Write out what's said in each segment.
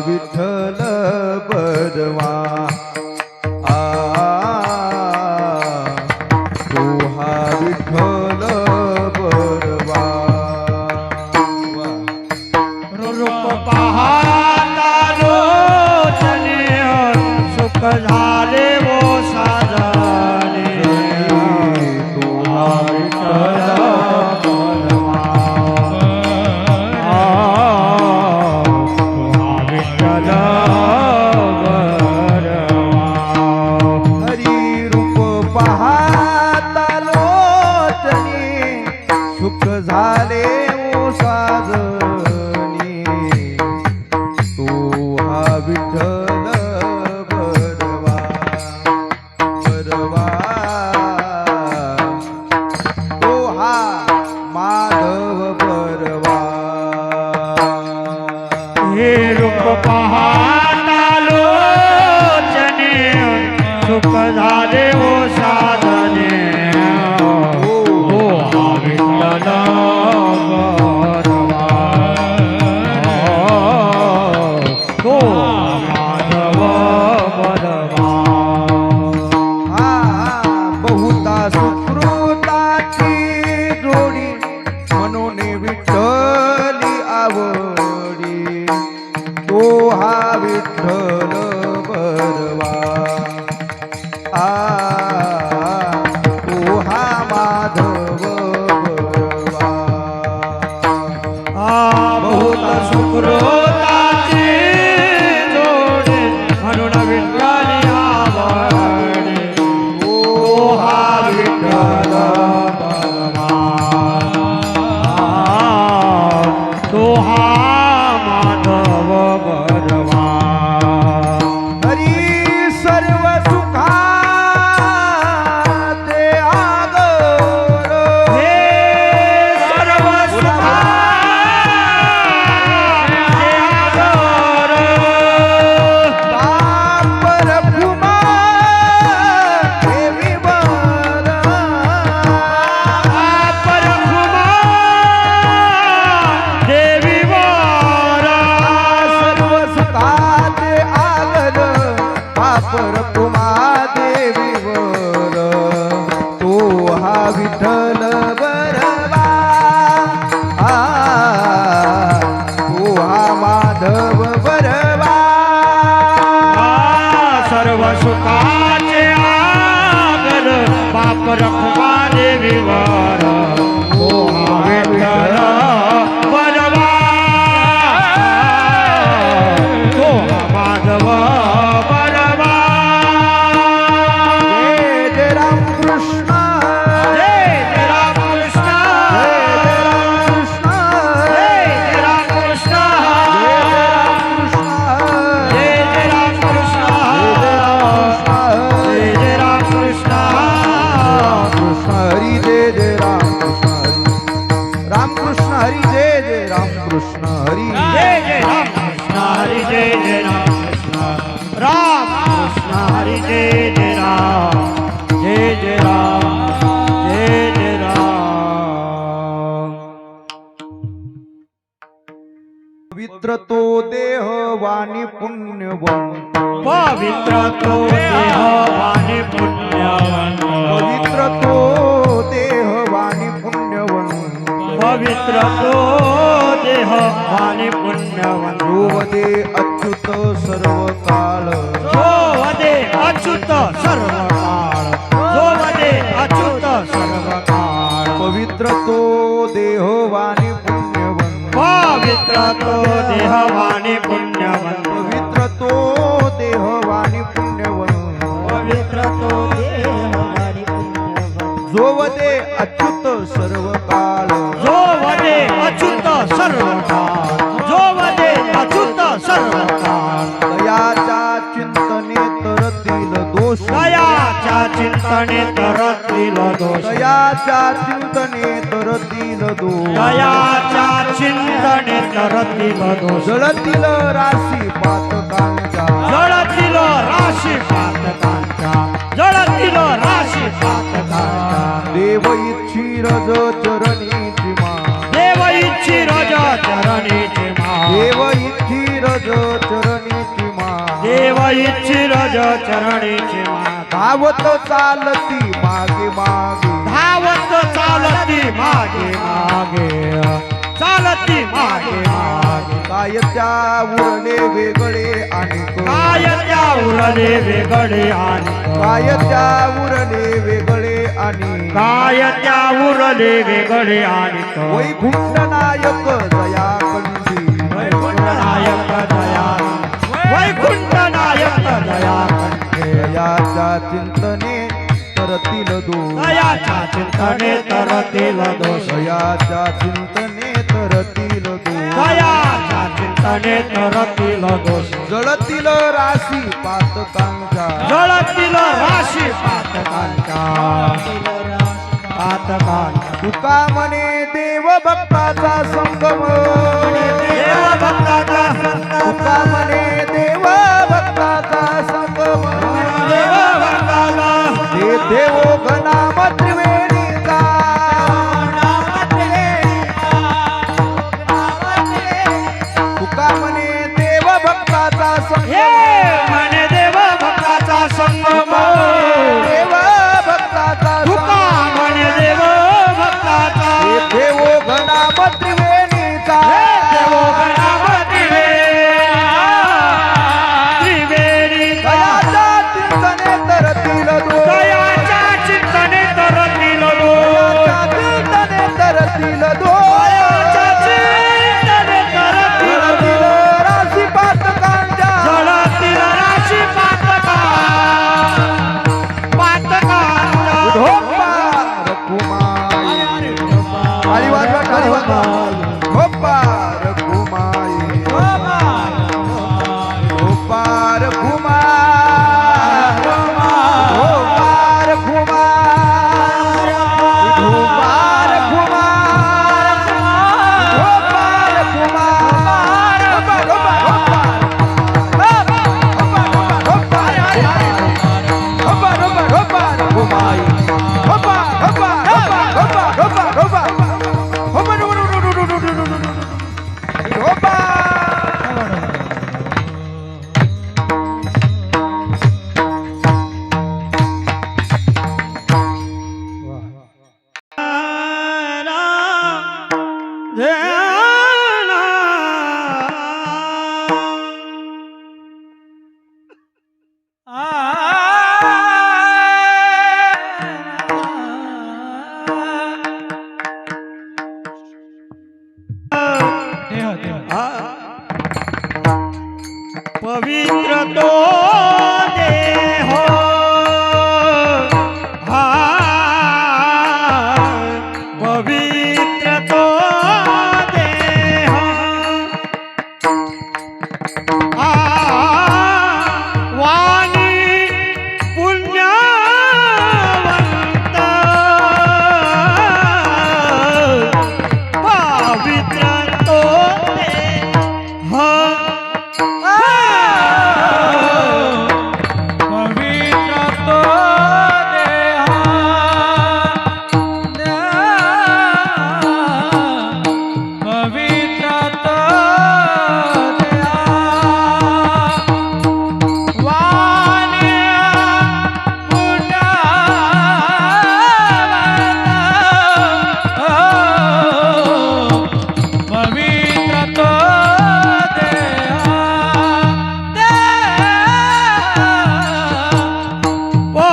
विठ्ठल बरवा तू हा विठ्ठल बरवा रूप पाहता लोचने सुख झाले वो साजने तू हा विठ्ठल सुख झाले ओ साजनी तू हा विठ्ठल बरवा बरवा तो हा माधव बरवा हे रूप पाहता लोचने सुख झाले वो साधने बहुता सुकृताची जोडी म्हणून विठ्ठली आवडी तो हा विठ्ठल बरवा तो हा माधव बरवा बहुता सुकृताची जोडी म्हणून विठ्ठली आवडी तो हा विठ्ठल बरवा तो हा माधव बरवा हरी सर्व सुखाते आगर हे सर्व सुखाते आगर पापर भूमा देवी वर पापर भूमा देवी वर सर्व सुखाते आगर पापर भूमा देवी वर तो हा विठ्ठल बरवा तो हा माधव बरवा सर्व सुखाचे आगर पाप रखवा देवी वर ओ हा विठ्ठल बरवा तो हा माधव बरवा जय जय राम कृष्ण जय जय राम कृष्ण जय जय राम कृष्ण जय जय राम कृष्ण जय जय राम कृष्ण कृष्ण हरी जय जय राम कृष्ण हरी राम कृष्ण हरी जय जय राम कृष्ण हरी जय जय राम कृष्ण हरि जय जय राम कृष्ण राम कृष्ण हरि जय जय राम जय जय राम जय जय राम पवित्र तो देह वाणी पुण्यवंत पवित्र तो देह वाणी पुण्यवंत पवित्र तो देह वाणी पुण्यवंत पवित्र तो देह वाणी पुण्यवंत जो वदे अच्युत सर्व काळ जो वदे अच्युत सर्व काळ जो वदे अच्युत सर्व काळ पवित्र तो देह वाणी पुण्यवंत पवित्र तो देह वाणी पुण्यवंत पवित्र तो देह वाणी पुण्यवंत पवित्र तो देह वाणी पुण्यवंत जो वदे अच्युत सर्व काळ जो वदे अच्युत सर्व काळ जो वदे अच्युत सर्व काळ दयाच्या चिंतने तरतील दोष दयाच्या चिंतने तरतील दोष दयाच्या चिंतने तरतील दोष दयाच्या चिंतने तरतील दोष जळतील राशी पातकांच्या जळतील राशी पातकांच्या जळतील राशी पातकांच्या देव इच्छी रज चरणीची मा देव इच्छी रज चरणीची मा देव इच्छी रज चरण इच्छी रज चरणीची माग धावत चालती मागे मागे धावत चालती मागे मागे चालती मागे मागे काय त्या उरले वेगळे आणि काय त्या उरले वेगळे आणि काय त्या उरले वेगळे आणि काय त्या उरले वेगळे आणि वैकुंठ नायक दया कंठी वैकुंठ नायक दया वैकुंठ नायक दया कंठे दयाच्या चिंतने तरतील दोष दयाच्या चिंतने तरतील दोष दयाच्या चिंतने तरतील दोष दयाच्या चिंतने तरतील दोष जळतील राशी पातकांच्या जळतील राशी पातकांच्या पातकांच्या तुका म्हणे देव भक्ताचा संगम देव भक्ताचा तुका म्हणे देव भक्ताचा संगम देव भक्ताचा ते देव गणाम त्रिवेणीचा तुका म्हणे देव भक्ताचा हे संगम म्हणे देव भक्ताचा संगम देव भक्ताचा तुका संगम म्हणे देव भक्ताचा ते देव गणाम त्रिवेणीचा देव गणाम त्रिवेणी दयाच्या चिंतने तरतील दोष दयाच्या चिंतने तरतील दयाच्या चिंतने तरतील दोष दयाच्या चिंतने तरतील जळतील राशी पातकांच्या जळतील राशी पातका पातकांच्या ढोपार कुमाई टाळी वाजवा टाळी वाजवा ढोपार कुमाई ढोपार कुमार ढोपार कुमार ढोपार कुमार ढोपार कुमार पवित्र तो देह हा पवित्र तो देह हा वाणी पुण्यवंत पवित्र तो देह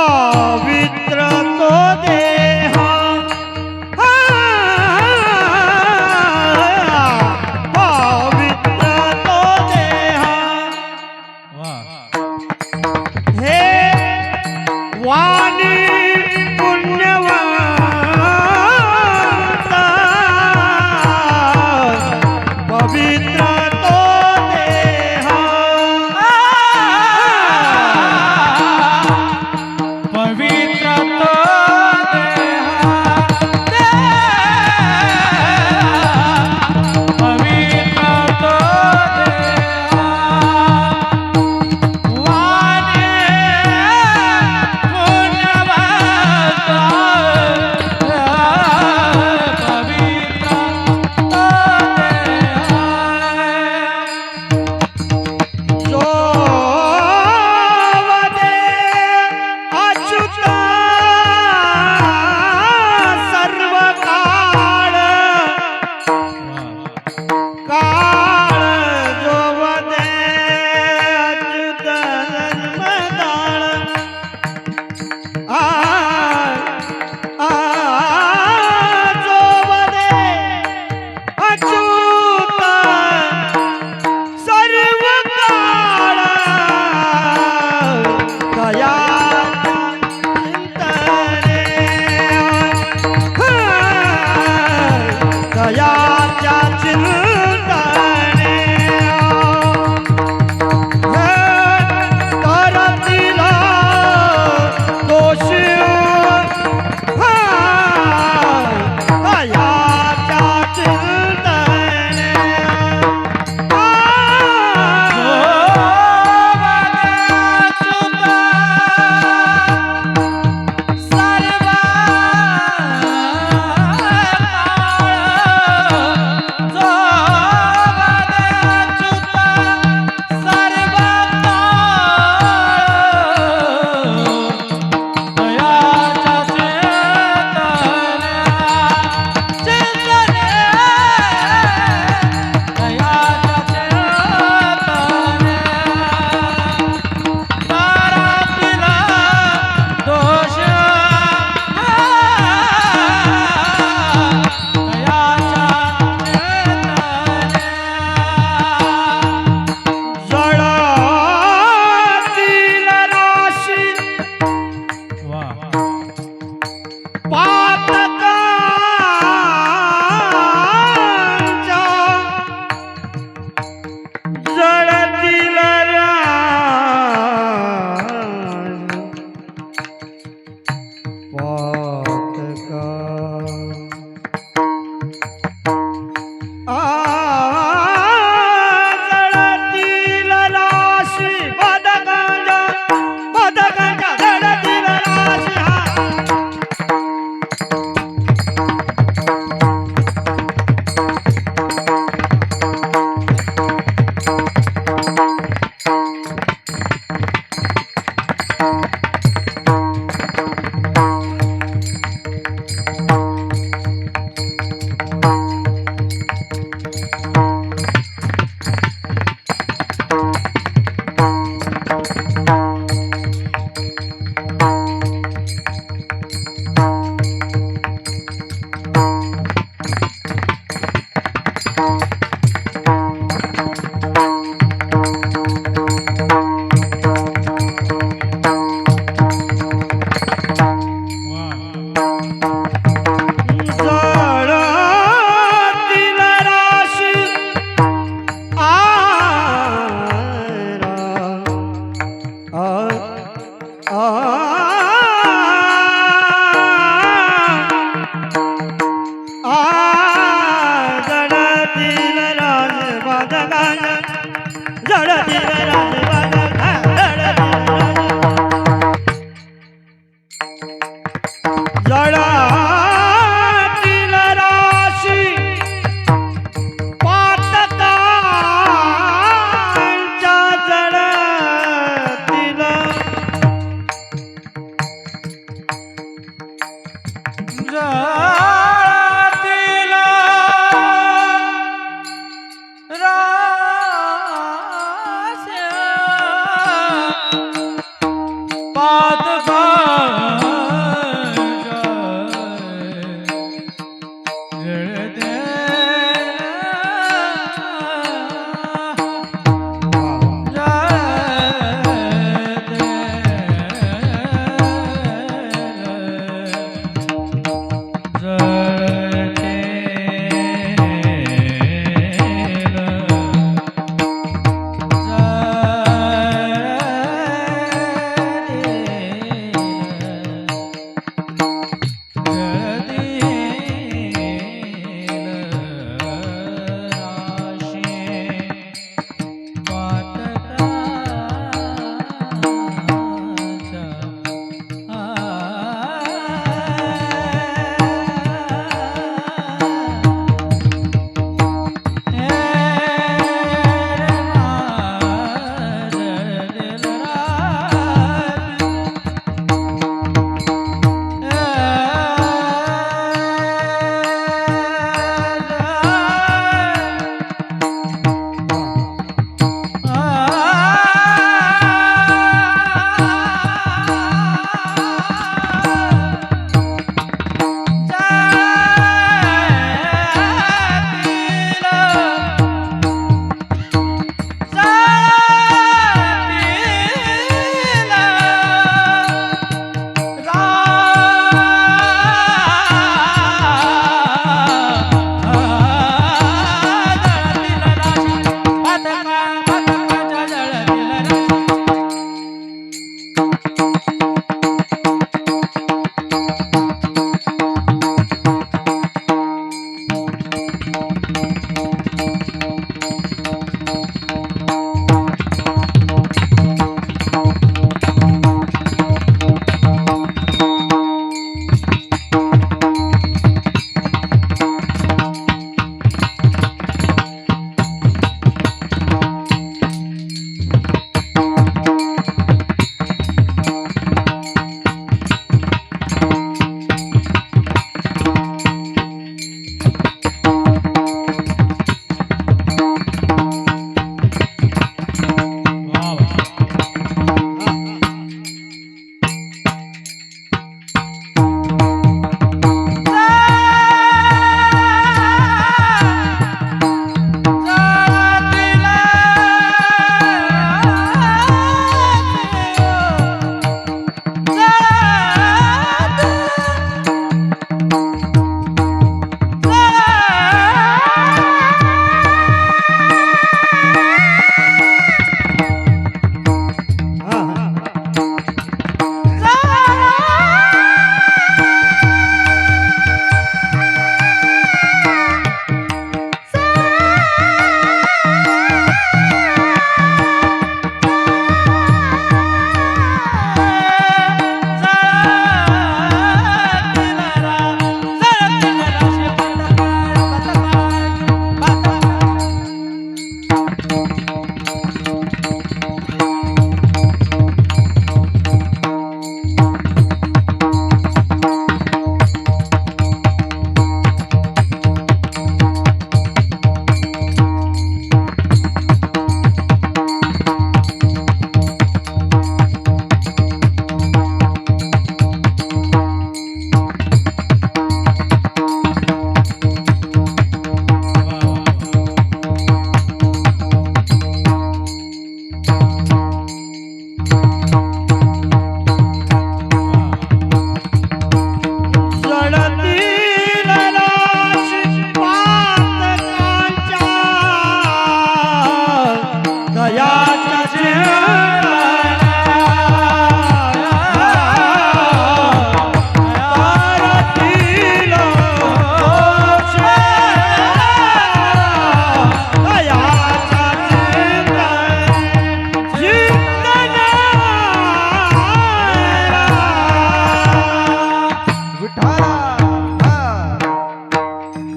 पवित्र तो देह पवित्र तो देह हे वाणी पुण्यवंत पवित्र तो देह पवित्र तो पवित्र तो वाणी पुण्यवंत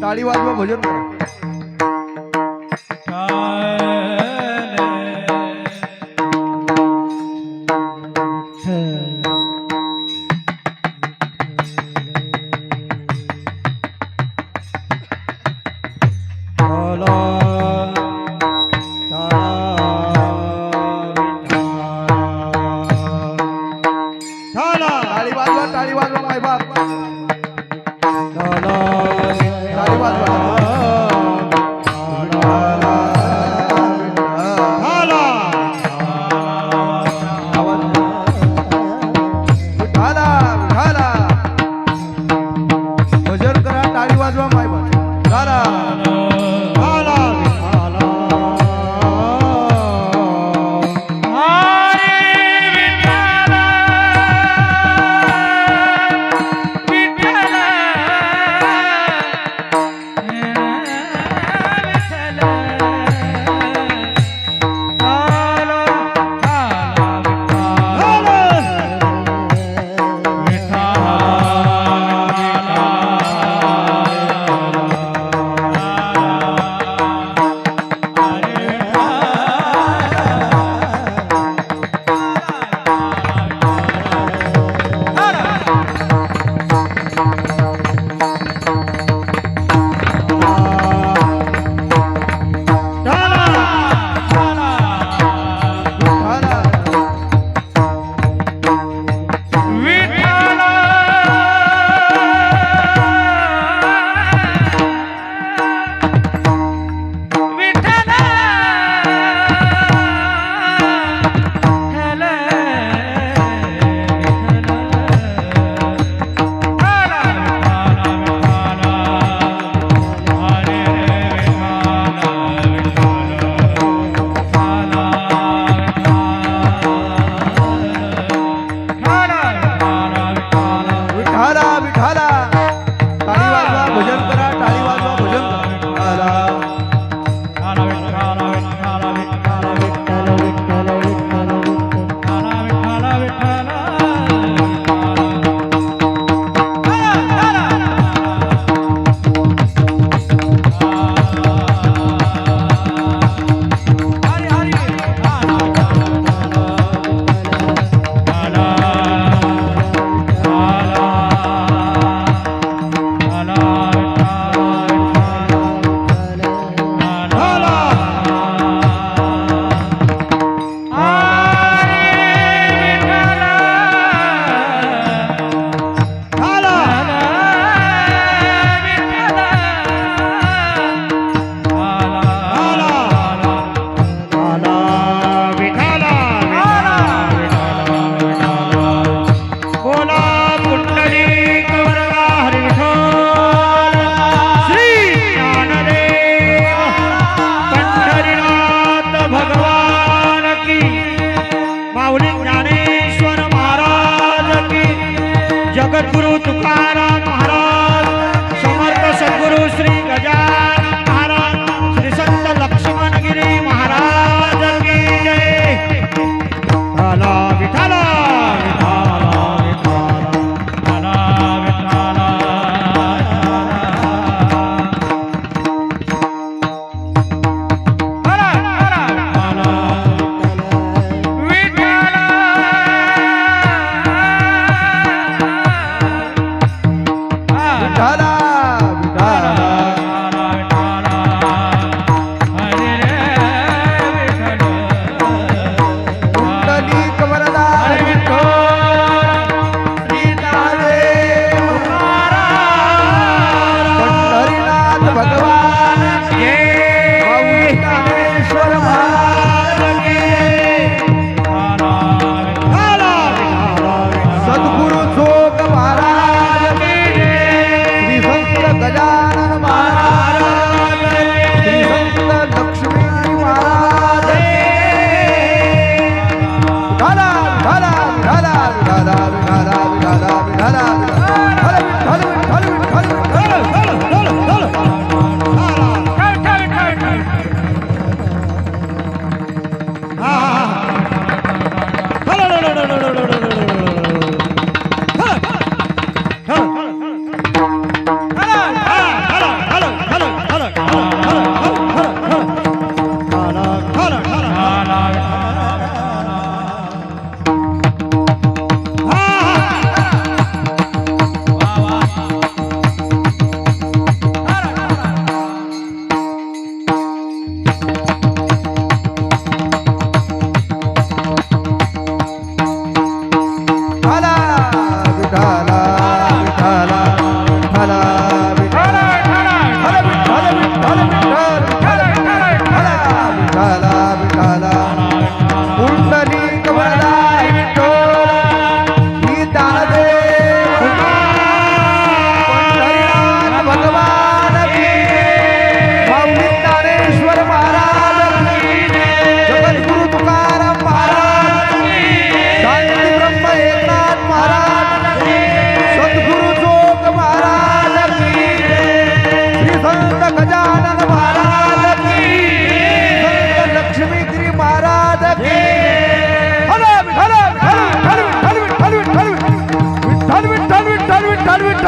टाळी वाजवा भजन करा. टाळी वाजवा मायबाप विठ्ठला टाळी वाजवा विठाला विठाला भजन करा टाळी वाजवा मायबाप झाला जगद्गुरु तुकाराम महाराज, समर्थ सद्गुरु श्री गजानन महाराज, श्री संत लक्ष्मणगिरी महाराज की जय। विठ्ठला विठ्ठला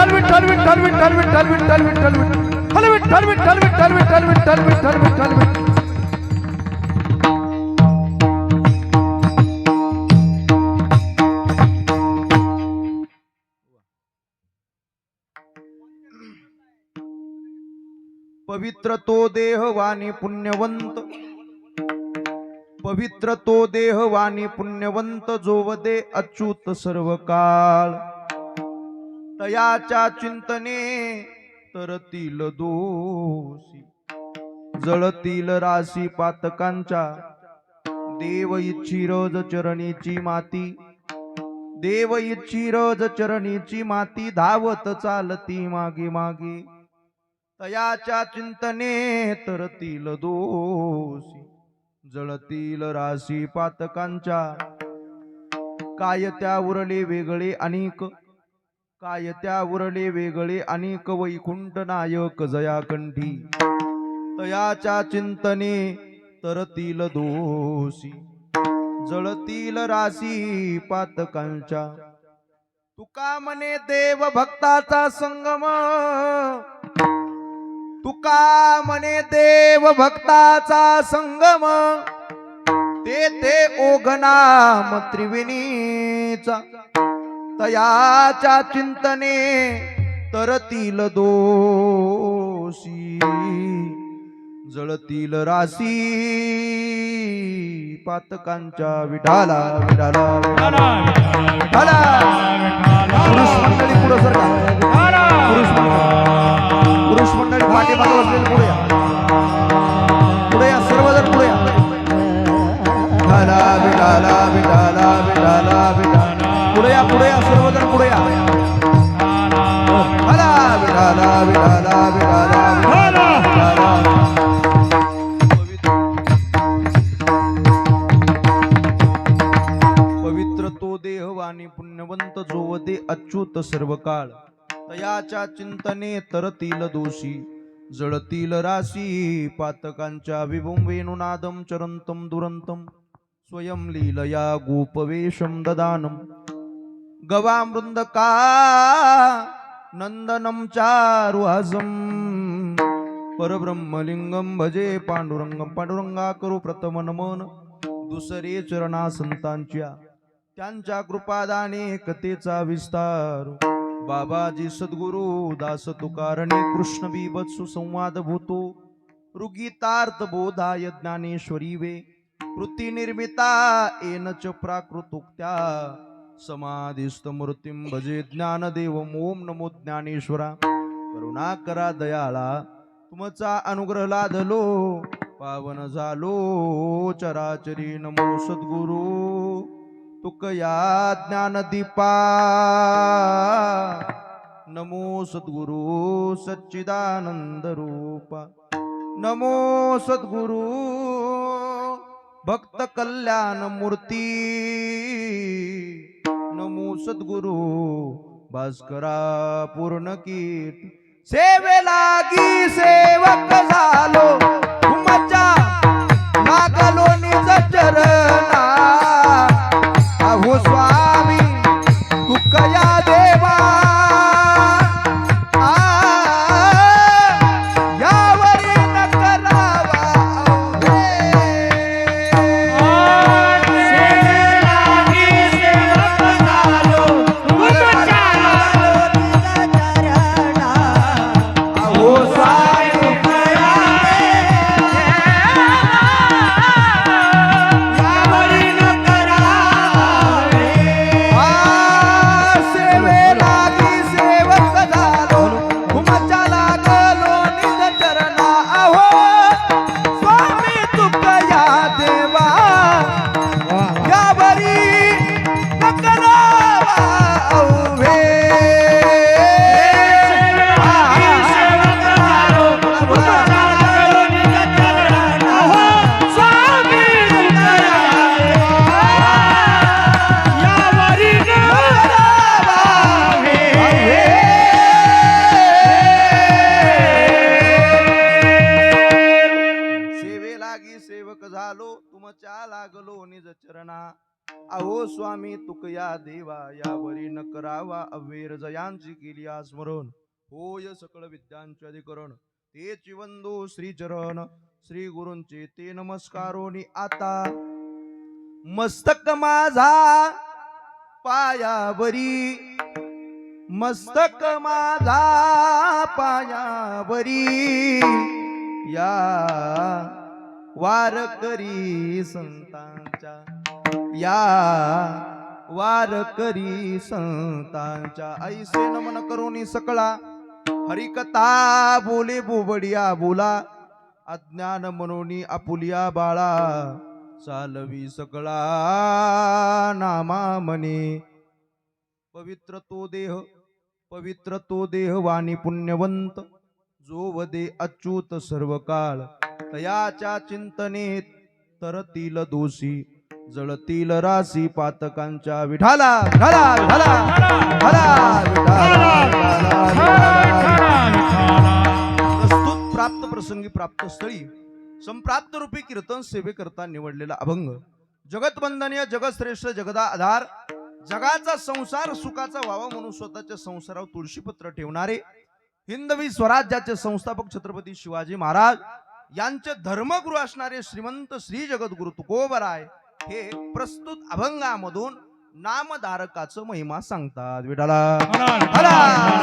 विठ्ठल विठ्ठल विठ्ठल विठ्ठल विठ्ठल विठ्ठल विठ्ठल विठ्ठल विठ्ठल विठ्ठल विठ्ठल विठ्ठल विठ्ठल विठ्ठल विठ्ठल विठ्ठल पवित्र तो देह वाणी पुण्यवंत पवित्र तो देह वाणी पुण्यवंत जोवदे अच्युत सर्व काळ तयाच्या चिंतने तरतील दोषी जळतील राशी पातकांच्या देव इच्छी रज चरणीची माती देव इच्छी रज चरणीची माती धावत चालती मागे मागे तयाच्या चिंतने तरतील दोषी जळतील राशी पातकांच्या काय त्या उरले वेगळे अनेक काय त्या उरले वेगळे अनेक वैकुंठ नायक जयाकंठी तयाच्या चिंतने तरतील दोषी जळतील राशी पातकांच्या तुका म्हणे देव भक्ताचा संगम तुका म्हणे देव भक्ताचा संगम तेथे ओघनाम त्रिवेणीचा तयाच्या चिंतने तरतील दोषी जळतील राशी पातकांच्या विठाला विठाला विठाला पुरुष मंडळी पुढे सर पुरुष मंडळी पाठीमागे बसलेले पुढे या पुढे या सर्वजण पुढे या विठाला विठाला विठाला विठाला विठाला पुढे या सर्वजण पुढे या विठाला विठाला विठाला विठाला विठाला पवित्र तो देहवाणी पुण्यवंत जोवदे अच्युत सर्व काळ तयाच्या चिंतने तरतील दोषी जळतील राशी पातकांच्या विभुं वेणुनादं चरंतं दुरंतं स्वयं लीलया गोपवेशं ददानं गवामृंदका नंदनं चारुहासं परब्रह्मलिंगं भजे पांडुरंगं पांडुरंगा करू प्रथम नमन दुसरे चरणा संतांच्या त्यांच्या कृपादाने कथेचा विस्तार बाबाजी सद्गुरु दास तुकारणे कृष्ण बीभत्सु संवाद भूतो ऋगीतार्थ बोधाय ज्ञानेश्वरी वे कृती निर्मिता येन च प्राकृतोक्त्या समाधिस्थ मूर्तिं भजे ज्ञानदेवं ओम नमो ज्ञानेश्वरा करुणा करा दयाळा तुमचा अनुग्रह लादलो पावन झालो चराचरी नमो सद्गुरु तुकया ज्ञानदीपा नमो सद्गुरु सच्चिदानंद रूपा नमो सद्गुरु भक्त कल्याण मूर्ती नमो सद्गुरु भास्करा पूर्ण कीर्ती सेवे लागी सेवक झालो तुमच्या लागलो निज चरणा अहो स्वामी तुकया देवा यावरी न करावा अहो स्वामी अहो स्वामी तुकया देवा यावरी न करावा अवेर जयांची केली स्मरण होय सकळ विद्यांचे अधिकरण ते चिवंदो श्रीचरण श्री गुरूंचे ते नमस्कारोनी आता मस्तक माझा पायावरी मस्तक माझा पायावरी या वारकरी संतांच्या या वारकरी संतांच्या ऐसे नमन करोनी सकळा हरिकथा बोले बोबडिया बोला अज्ञान मनोनी आपुलिया बाळा चालवी सकळा नामा मने पवित्र तो देह वाणी पुण्यवंत जो वदे अच्युत सर्व काळ तयाच्या चिंतनेत तरतील दोषी जळतील राशी पातकांच्या विठाला विठाला विठाला विठाला विठाला प्रस्तुत प्राप्त प्रसंगी प्राप्त स्थळी संप्राप्त रूपी कीर्तन सेवेकरता निवडलेला अभंग जगतवंदनीय जगतश्रेष्ठ जगदा आधार जगाचा संसार सुखाचा व्हावा म्हणून स्वतःच्या संसारावर तुळशीपत्र ठेवणारे हिंदवी स्वराज्याचे संस्थापक छत्रपती शिवाजी महाराज यांचे धर्मगुरु असणारे श्रीमंत श्री जगद्गुरु तुकोबराय हे प्रस्तुत अभंगामधून नामधारकाचं महिमा सांगतात विठाला विठाला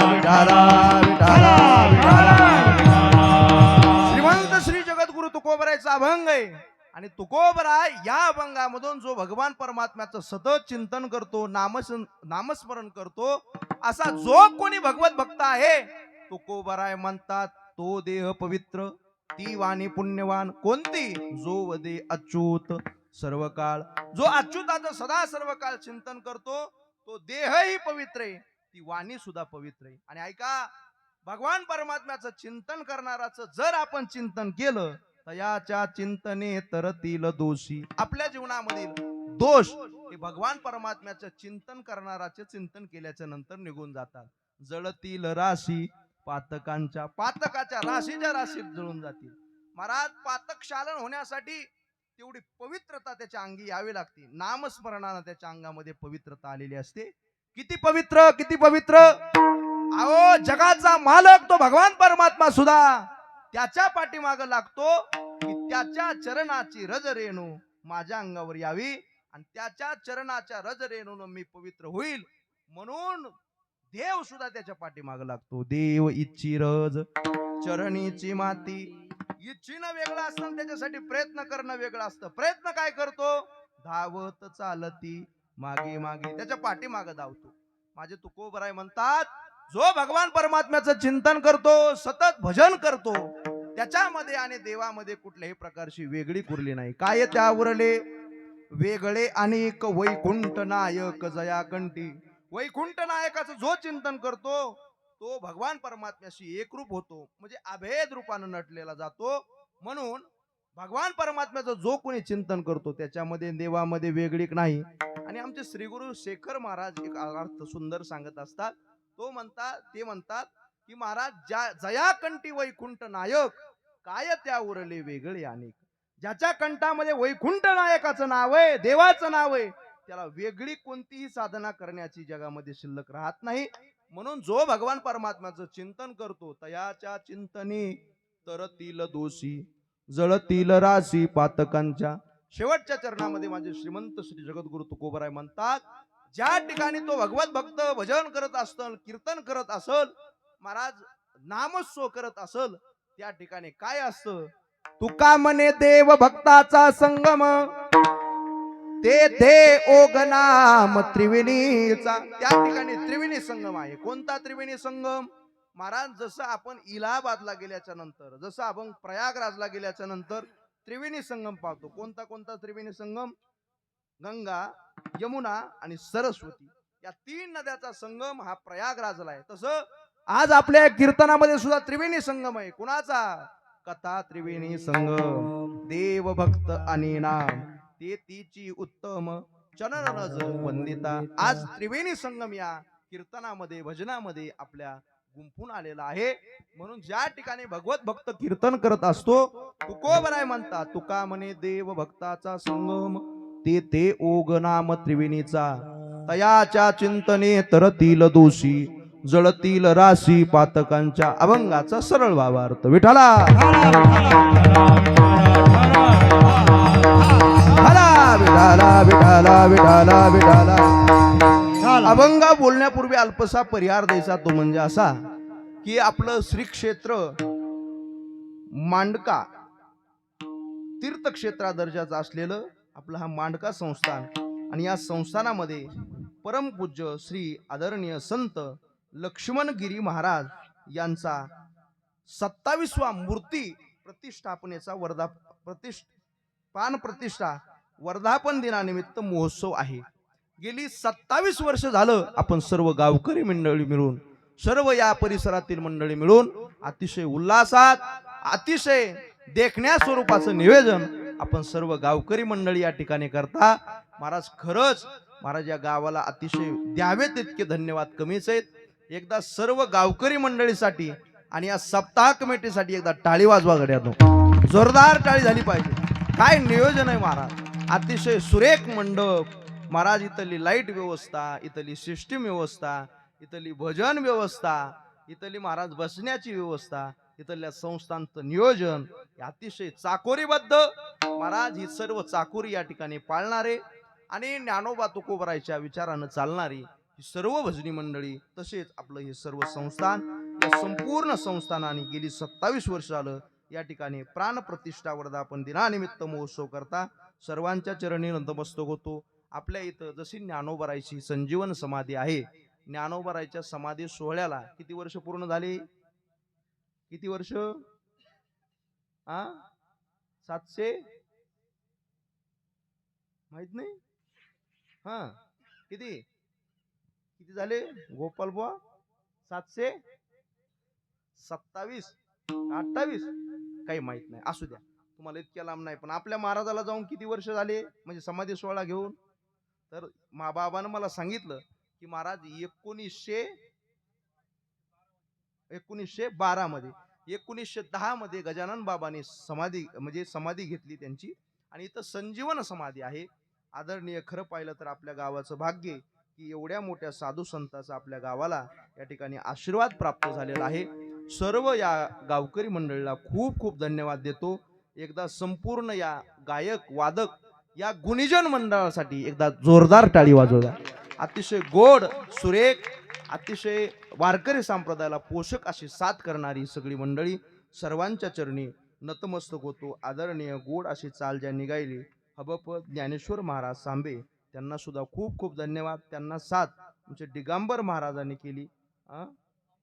विठाला विठाला श्रीमंत श्री जगद्गुरु तुकोबरायचा अभंग आहे आणि तुकोबराय या अभंगामधून जो भगवान परमात्म्याचं सतत चिंतन करतो नामस्मरण करतो असा जो कोणी भगवत भक्त आहे तुकोबराय म्हणतात तो देह पवित्र ती वाणी पुण्यवान कोणती जो वदे अच्युत सर्व काळ जो अच्युताचं सदा सर्व काळ चिंतन करतो तो देहही पवित्र आहे ती वाणी सुद्धा पवित्र आहे आणि ऐका भगवान परमात्म्याचं चिंतन करणाराचं जर आपण चिंतन केलं तयाच्या चिंतने तरतील दोषी आपल्या जीवनामधील दोष हे भगवान परमात्म्याचं चिंतन करणाराचे चिंतन केल्याच्या नंतर निघून जातात जळतील राशी पातकाच्या राशीच्या राशीत जळून जातील महाराज पातक शालन होण्यासाठी तेवढी पवित्रता त्याच्या अंगी यावी लागते नामस्मरणानं त्याच्या अंगामध्ये पवित्रता आलेली असते किती पवित्र अहो जगाचा मालक तो भगवान परमात्मा सुद्धा त्याच्या पाठीमाग लागतो की त्याच्या चरणाची रज रेणू माझ्या अंगावर यावी आणि त्याच्या चरणाच्या रज रेणून मी पवित्र होईल म्हणून देव सुद्धा त्याच्या पाठीमाग लागतो देव इच्छी रज चरणीची माती इच्छिणं वेगळं असतं त्याच्यासाठी प्रयत्न करणं वेगळं असतं प्रयत्न काय करतो धावत चालती मागे मागे त्याच्या पाठीमाग धावतो माझे तुकोबराय म्हणतात जो भगवान परमात्म्याचं चिंतन करतो सतत भजन करतो त्याच्यामध्ये आणि देवामध्ये कुठल्याही प्रकारची वेगळी कुरली नाही काय त्यावरले वेगळे अनेक वैकुंठ नायक जयाकंठी वैकुंठ नायकाचं जो चिंतन करतो तो भगवान परमात्म्याशी एकरूप होतो म्हणजे अभेद रूपानं नटलेला जातो म्हणून भगवान परमात्म्याचं जो कोणी चिंतन करतो त्याच्यामध्ये देवामध्ये वेगळीक नाही आणि आमचे श्रीगुरु शेखर महाराज एक अर्थ सुंदर सांगत असतात ते म्हणतात की महाराज जयाकंठी वैकुंठ नायक काय त्या उरले वेगळे अनेक ज्याच्या कंठामध्ये वैकुंठ नायकाचं नाव आहे देवाचं नाव आहे त्याला वेगळी कोणतीही साधना करण्याची जगामध्ये शिल्लक राहत नाही म्हणून जो भगवान परमात्म्याचं चिंतन करतो तयाच्या चिंतनी तरतील दोषी जळतील राशी पातकांच्या शेवटच्या चरणामध्ये माझे श्रीमंत श्री जगद्गुरु तुकोबराय म्हणतात ज्या ठिकाणी तो भगवत भक्त भजन करत असल कीर्तन करत असल महाराज नामस्व करत असल त्या ठिकाणी काय असतं तुका म्हणे देव भक्ताचा संगम ते ओगनाम त्रिवेणीचा त्या ठिकाणी त्रिवेणी संगम आहे कोणता त्रिवेणी संगम महाराज जसं आपण इलाहाबादला गेल्याच्या नंतर जसं आपण प्रयागराजला गेल्याच्या नंतर त्रिवेणी संगम पाहतो कोणता त्रिवेणी संगम गंगा यमुना आणि सरस्वती या तीन नद्याचा संगम हा प्रयागराजला आहे तसं आज आपल्या कीर्तनामध्ये सुद्धा त्रिवेणी संगम आहे कुणाचा कथा त्रिवेणी संगम देव भक्त आणि नाम ते तिची उत्तम चरण रज वंदिता आज त्रिवेणी संगम या कीर्तनामध्ये भजनामध्ये आपल्या गुंफून आलेला आहे म्हणून ज्या ठिकाणी भगवत भक्त कीर्तन करत असतो तुकोबराय म्हणतात तुका म्हणे देव भक्ताचा संगम ते ते ओग नाम त्रिवेणीचा तयाच्या चिंतने तरतील दोषी जळतील राशी पातकांच्या अभंगाचा सरळ भावार्थ विठाला विठाला विठाला विठाला विठाला झाला. अभंग बोलण्यापूर्वी अल्पसा परिहार द्यायचा तो म्हणजे असा की आपलं श्री क्षेत्र मांडका तीर्थक्षेत्रा दर्जाचं असलेलं आपलं हा मांडका संस्थान आणि या संस्थानामध्ये परमपूज्य श्री आदरणीय संत लक्ष्मणगिरी महाराज यांचा 27वा मूर्ती प्रतिष्ठापनेचा प्राण प्रतिष्ठा वर्धापन दिनानिमित्त महोत्सव आहे. गेली 27 वर्ष झालं आपण सर्व गावकरी मंडळी मिळून सर्व या परिसरातील मंडळी मिळून अतिशय उल्हासात अतिशय देखण्या स्वरूपाचं निवेदन आपण सर्व गावकरी मंडळी या ठिकाणी करता. महाराज खरंच महाराज या गावाला अतिशय द्यावे तितके धन्यवाद कमीच आहेत. एकदा सर्व गावकरी मंडळीसाठी आणि या सप्ताह कमिटीसाठी एकदा टाळी वाजवा गड्यानो, जोरदार टाळी झाली पाहिजे. काय नियोजन आहे महाराज, अतिशय सुरेख मंडप महाराज, इथली लाईट व्यवस्था, इथली सिस्टीम व्यवस्था, इथली भजन व्यवस्था, इथली महाराज बसण्याची व्यवस्था, इथल्या संस्थांचं नियोजन अतिशय चाकोरीबद्ध महाराज. ही सर्व चाकोरी या ठिकाणी पाळणारे आणि ज्ञानोबा तुकोबरायच्या विचारानं चालणारी ही सर्व भजनी मंडळी तसेच आपलं हे सर्व संस्थान या संपूर्ण संस्थानाने गेली 27 वर्ष झालं या ठिकाणी प्राण प्रतिष्ठा वर्धापन दिनानिमित्त महोत्सव करता सर्वांच्या चरणी नतमस्तक होतो. आपल्या इथं जशी ज्ञानोबरायची संजीवन समाधी आहे, ज्ञानोबरायच्या समाधी सोहळ्याला किती वर्ष पूर्ण झाली? किती वर्ष? 700 माहित नाही. किती किती झाले गोपाल बुवा? 727 28 काही माहित नाही, असू द्या, तुम्हाला इतक्या लांब नाही. पण आपल्या महाराजाला जाऊन किती वर्ष झाले म्हणजे समाधी सोहळा घेऊन? तर बाबानं मला सांगितलं की महाराज 1912 मध्ये 1910 मध्ये गजानन बाबांनी समाधी घेतली त्यांची आणि इथं संजीवन समाधी आहे. आदरणीय खरं पाहिलं तर आपल्या गावाचं भाग्य की एवढ्या मोठ्या साधू संतांचा आपल्या गावाला या ठिकाणी आशीर्वाद प्राप्त झालेला आहे. सर्व या गावकरी मंडळीला खूप खूप धन्यवाद देतो. एकदा संपूर्ण या गायक वादक या गुणीजन मंडळासाठी एकदा जोरदार टाळी वाजवूया. अतिशय गोड सुरेख अतिशय वारकरी संप्रदायाला पोषक अशी साथ करणारी सगळी मंडळी सर्वांच्या चरणी नतमस्तक होतो. आदरणीय गोड अशी चाल ज्या निघाली हबप ज्ञानेश्वर महाराज सांबे त्यांना सुद्धा खूप खूप धन्यवाद. त्यांना साथ आमचे दिगंबर महाराजांनी केली,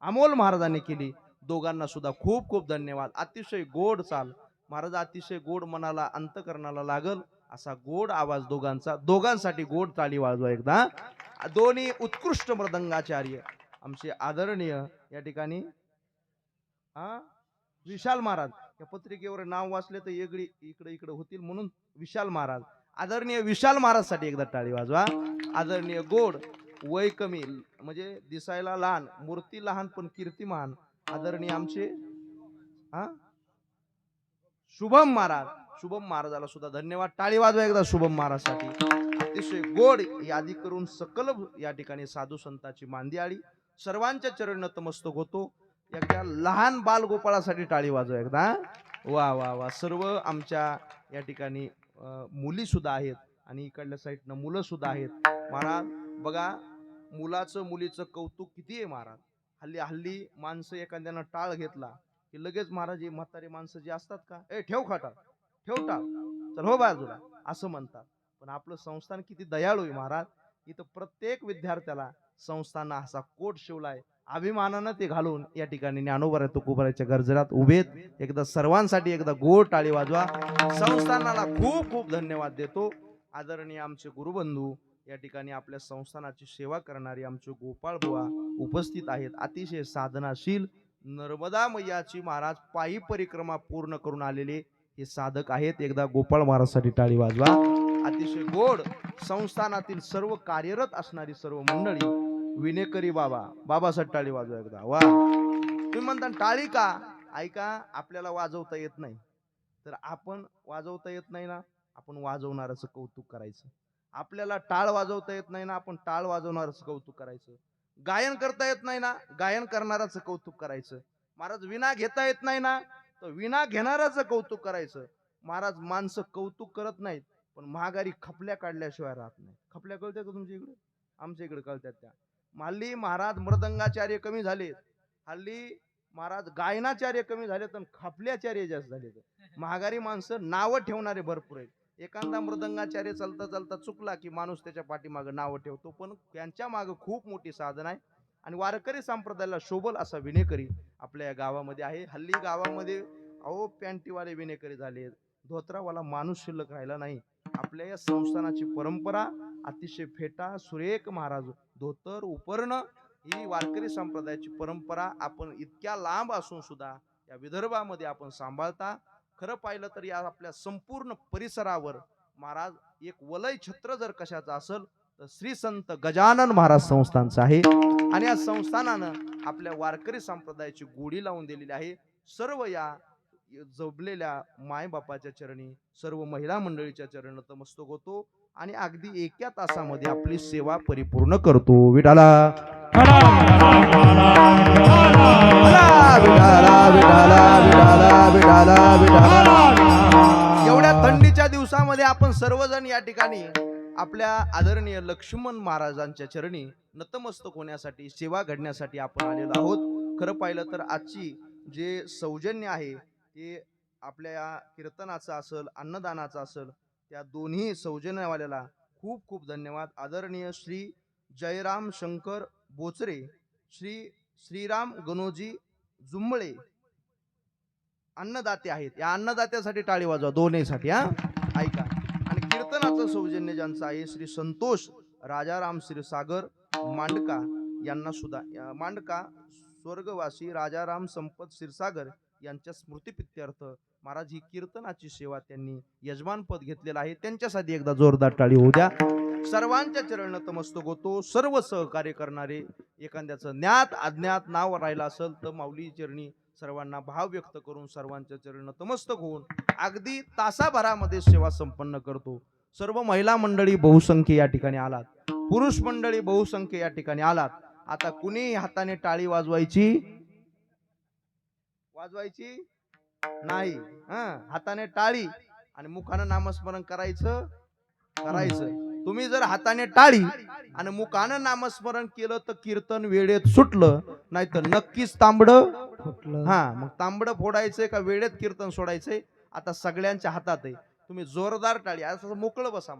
अमोल महाराजांनी केली, दोघांना सुद्धा खूप खूप धन्यवाद. अतिशय गोड चाल महाराज, अतिशय गोड मनाला अंतकरणाला लागल असा गोड आवाज दोघांसाठी गोड टाळी वाजवा एकदा. दोन्ही उत्कृष्ट मृदंगाचार्य आमचे आदरणीय या ठिकाणी विशाल महाराज. या पत्रिकेवर नाव वाचले तर इकडे इकडे होतील म्हणून विशाल महाराज, आदरणीय विशाल महाराज साठी एकदा टाळी वाजवा. आदरणीय गोड वय कमी म्हणजे दिसायला लहान, मूर्ती लहान पण कीर्तिमान आदरणीय आमचे शुभम महाराजाला सुद्धा धन्यवाद. टाळी वाजवा एकदा शुभम महाराज साठी. अतिशय गोड यादी करून सकल या ठिकाणी साधू संतांची मांदी आली. सर्वांच्या चरण नतमस्तक होतो. एकदा लहान बाल गोपाळासाठी टाळी वाजवा एकदा. वा वा वा. सर्व आमच्या या ठिकाणी मुली सुद्धा आहेत आणि इकडल्या साईडनं मुलं सुद्धा आहेत. महाराज बघा मुलाचं मुलीचं कौतुक किती आहे महाराज. हल्ली माणसं एखाद्यानं टाळ घेतला की लगेच महाराज म्हातारी माणसं जी असतात का, ठेव खाटा ठेव टाळ चल हो बाजूला असं म्हणतात. पण आपलं संस्थान किती दयाळू आहे महाराज. इथं प्रत्येक विद्यार्थ्याला संस्थांना असा कोट शिवलाय, अभिमानानं ते घालून या ठिकाणी ज्ञानोबा तुकोबारायच्या गरजरात उभेत. एकदा सर्वांसाठी एकदा गोड टाळी वाजवा. संस्थानाला खूप खूप धन्यवाद देतो. आदरणीय आमचे गुरुबंधू या ठिकाणी आपल्या संस्थानाची सेवा करणारे आमचे गोपाळ बुवा उपस्थित आहेत. अतिशय साधनाशील नर्मदा मैयाची महाराज पायी परिक्रमा पूर्ण करून आलेले हे साधक आहेत. एकदा गोपाळ महाराजसाठी टाळी वाजवा. अतिशय गोड संस्थानातील सर्व कार्यरत असणारी सर्व मंडळी विनेकरी बाबासाठी टाळी वाजवा एकदा. वा. तुम्ही म्हणता टाळी का? ऐका, आपल्याला वाजवता येत नाही तर आपण वाजवता येत नाही ना, आपण वाजवणाऱ्याचं कौतुक करायचं. आपल्याला टाळ वाजवता येत नाही ना, आपण टाळ वाजवणाऱ्याचं कौतुक करायचं. गायन करता येत नाही ना, गायन करणाऱ्याचं कौतुक करायचं. महाराज विणा घेता येत नाही ना, तर विणा घेणाऱ्याचं कौतुक करायचं. महाराज माणसं कौतुक करत नाहीत, पण महागारी खपल्या काढल्याशिवाय राहत नाही. खपल्या कळत्या का तुमच्या इकडे? आमच्या इकडे कळत्यात त्या. हल्ली महाराज मृदंगाचार्य कमी झालेत, हल्ली महाराज गायनाचार्य कमी झालेत आणि खपल्याचार्य जास्त झालेत. महागारी माणसं नावं ठेवणारे भरपूर आहेत. एखादा मृदंगाचार्य चालता चालता चुकला की माणूस त्याच्या पाठीमागे नावं ठेवतो, पण त्यांच्या मागे खूप मोठी साधन आहे. आणि वारकरी संप्रदायाला शोभल असा विनेकरी आपल्या या गावामध्ये आहे. हल्ली गावामध्ये अहो पॅन्टीवाले विनेकरी झाले, धोत्रावाला माणूस शिल्लक राहिला नाही. आपल्या या संस्थानाची परंपरा अतिशय फेटा सुरेख महाराज, धोतर उपर्ण ही वारकरी संप्रदायाची परंपरा आपण इतक्या लांब असून सुद्धा या विदर्भामध्ये आपण सांभाळता. खरं पाहिलं तर या आपल्या संपूर्ण परिसरावर महाराज एक वलय छत्र जर कशाचं असेल तर श्री संत गजानन महाराज संस्थानचं आहे. आणि या संस्थानानं आपल्या वारकरी संप्रदायाची गोडी लावून दिलेली आहे. सर्व या जपलेल्या मायबापाच्या चरणी, सर्व महिला मंडळीच्या चरणी नतमस्तक होतो आणि अगदी एका तासामध्ये आपली सेवा परिपूर्ण करतो. विठाला एवढ्या थंडीच्या दिवसामध्ये आपण सर्वजण या ठिकाणी आपल्या आदरणीय लक्ष्मण महाराजांच्या चरणी नतमस्तक होण्यासाठी, सेवा घडण्यासाठी आपण आलेलो आहोत. खरं पाहिलं तर आजची जे सौजन्य आहे ते आपल्या या कीर्तनाचं असेल, अन्नदानाचं असेल, त्या दोन्ही सौजन्यवाल्याला खूप खूप धन्यवाद. आदरणीय श्री जयराम शंकर बोचरे, श्री श्रीराम गणोजी जुंबळे अन्नदाते आहेत. या अन्नदात्यासाठी टाळी वाजवा, दोन्हीसाठी हा. ऐका. आणि कीर्तनाचं सौजन्य ज्यांचं आहे श्री संतोष राजाराम क्षीरसागर मांडका यांना सुद्धा, मांडका स्वर्गवासी राजाराम संपत क्षीरसागर यांच्या स्मृतीप्रित्यर्थ महाराज ही कीर्तनाची सेवा त्यांनी यजमानपद घेतलेलं आहे. त्यांच्यासाठी एकदा जोरदार टाळी होऊ द्या. सर्वांच्या चरण नतमस्तक होतो. सर्व सहकार्य करणारे, एखाद्याचं ज्ञात अज्ञात नाव राहिलं असेल तर माऊली चरणी सर्वांना भाव व्यक्त करून सर्वांच्या चरण नतमस्तक होऊन अगदी तासाभरामध्ये सेवा संपन्न करतो. सर्व महिला मंडळी बहुसंख्य या ठिकाणी आलात, पुरुष मंडळी बहुसंख्य या ठिकाणी आलात. आता कुणी हाताने टाळी वाजवायची नाही, हाताने टाळी आणि मुखानं नामस्मरण करायचं. तुम्ही जर हाताने टाळी आणि मुखानं नामस्मरण केलं तर कीर्तन वेळेत सुटलं, नाही तर नक्कीच तांबडं फुटलं. मग तांबडं फोडायचंय का वेळेत कीर्तन सोडायचंय आता सगळ्यांच्या हातात आहे. तुम्ही जोरदार टाळी, असं मोकळं बसा.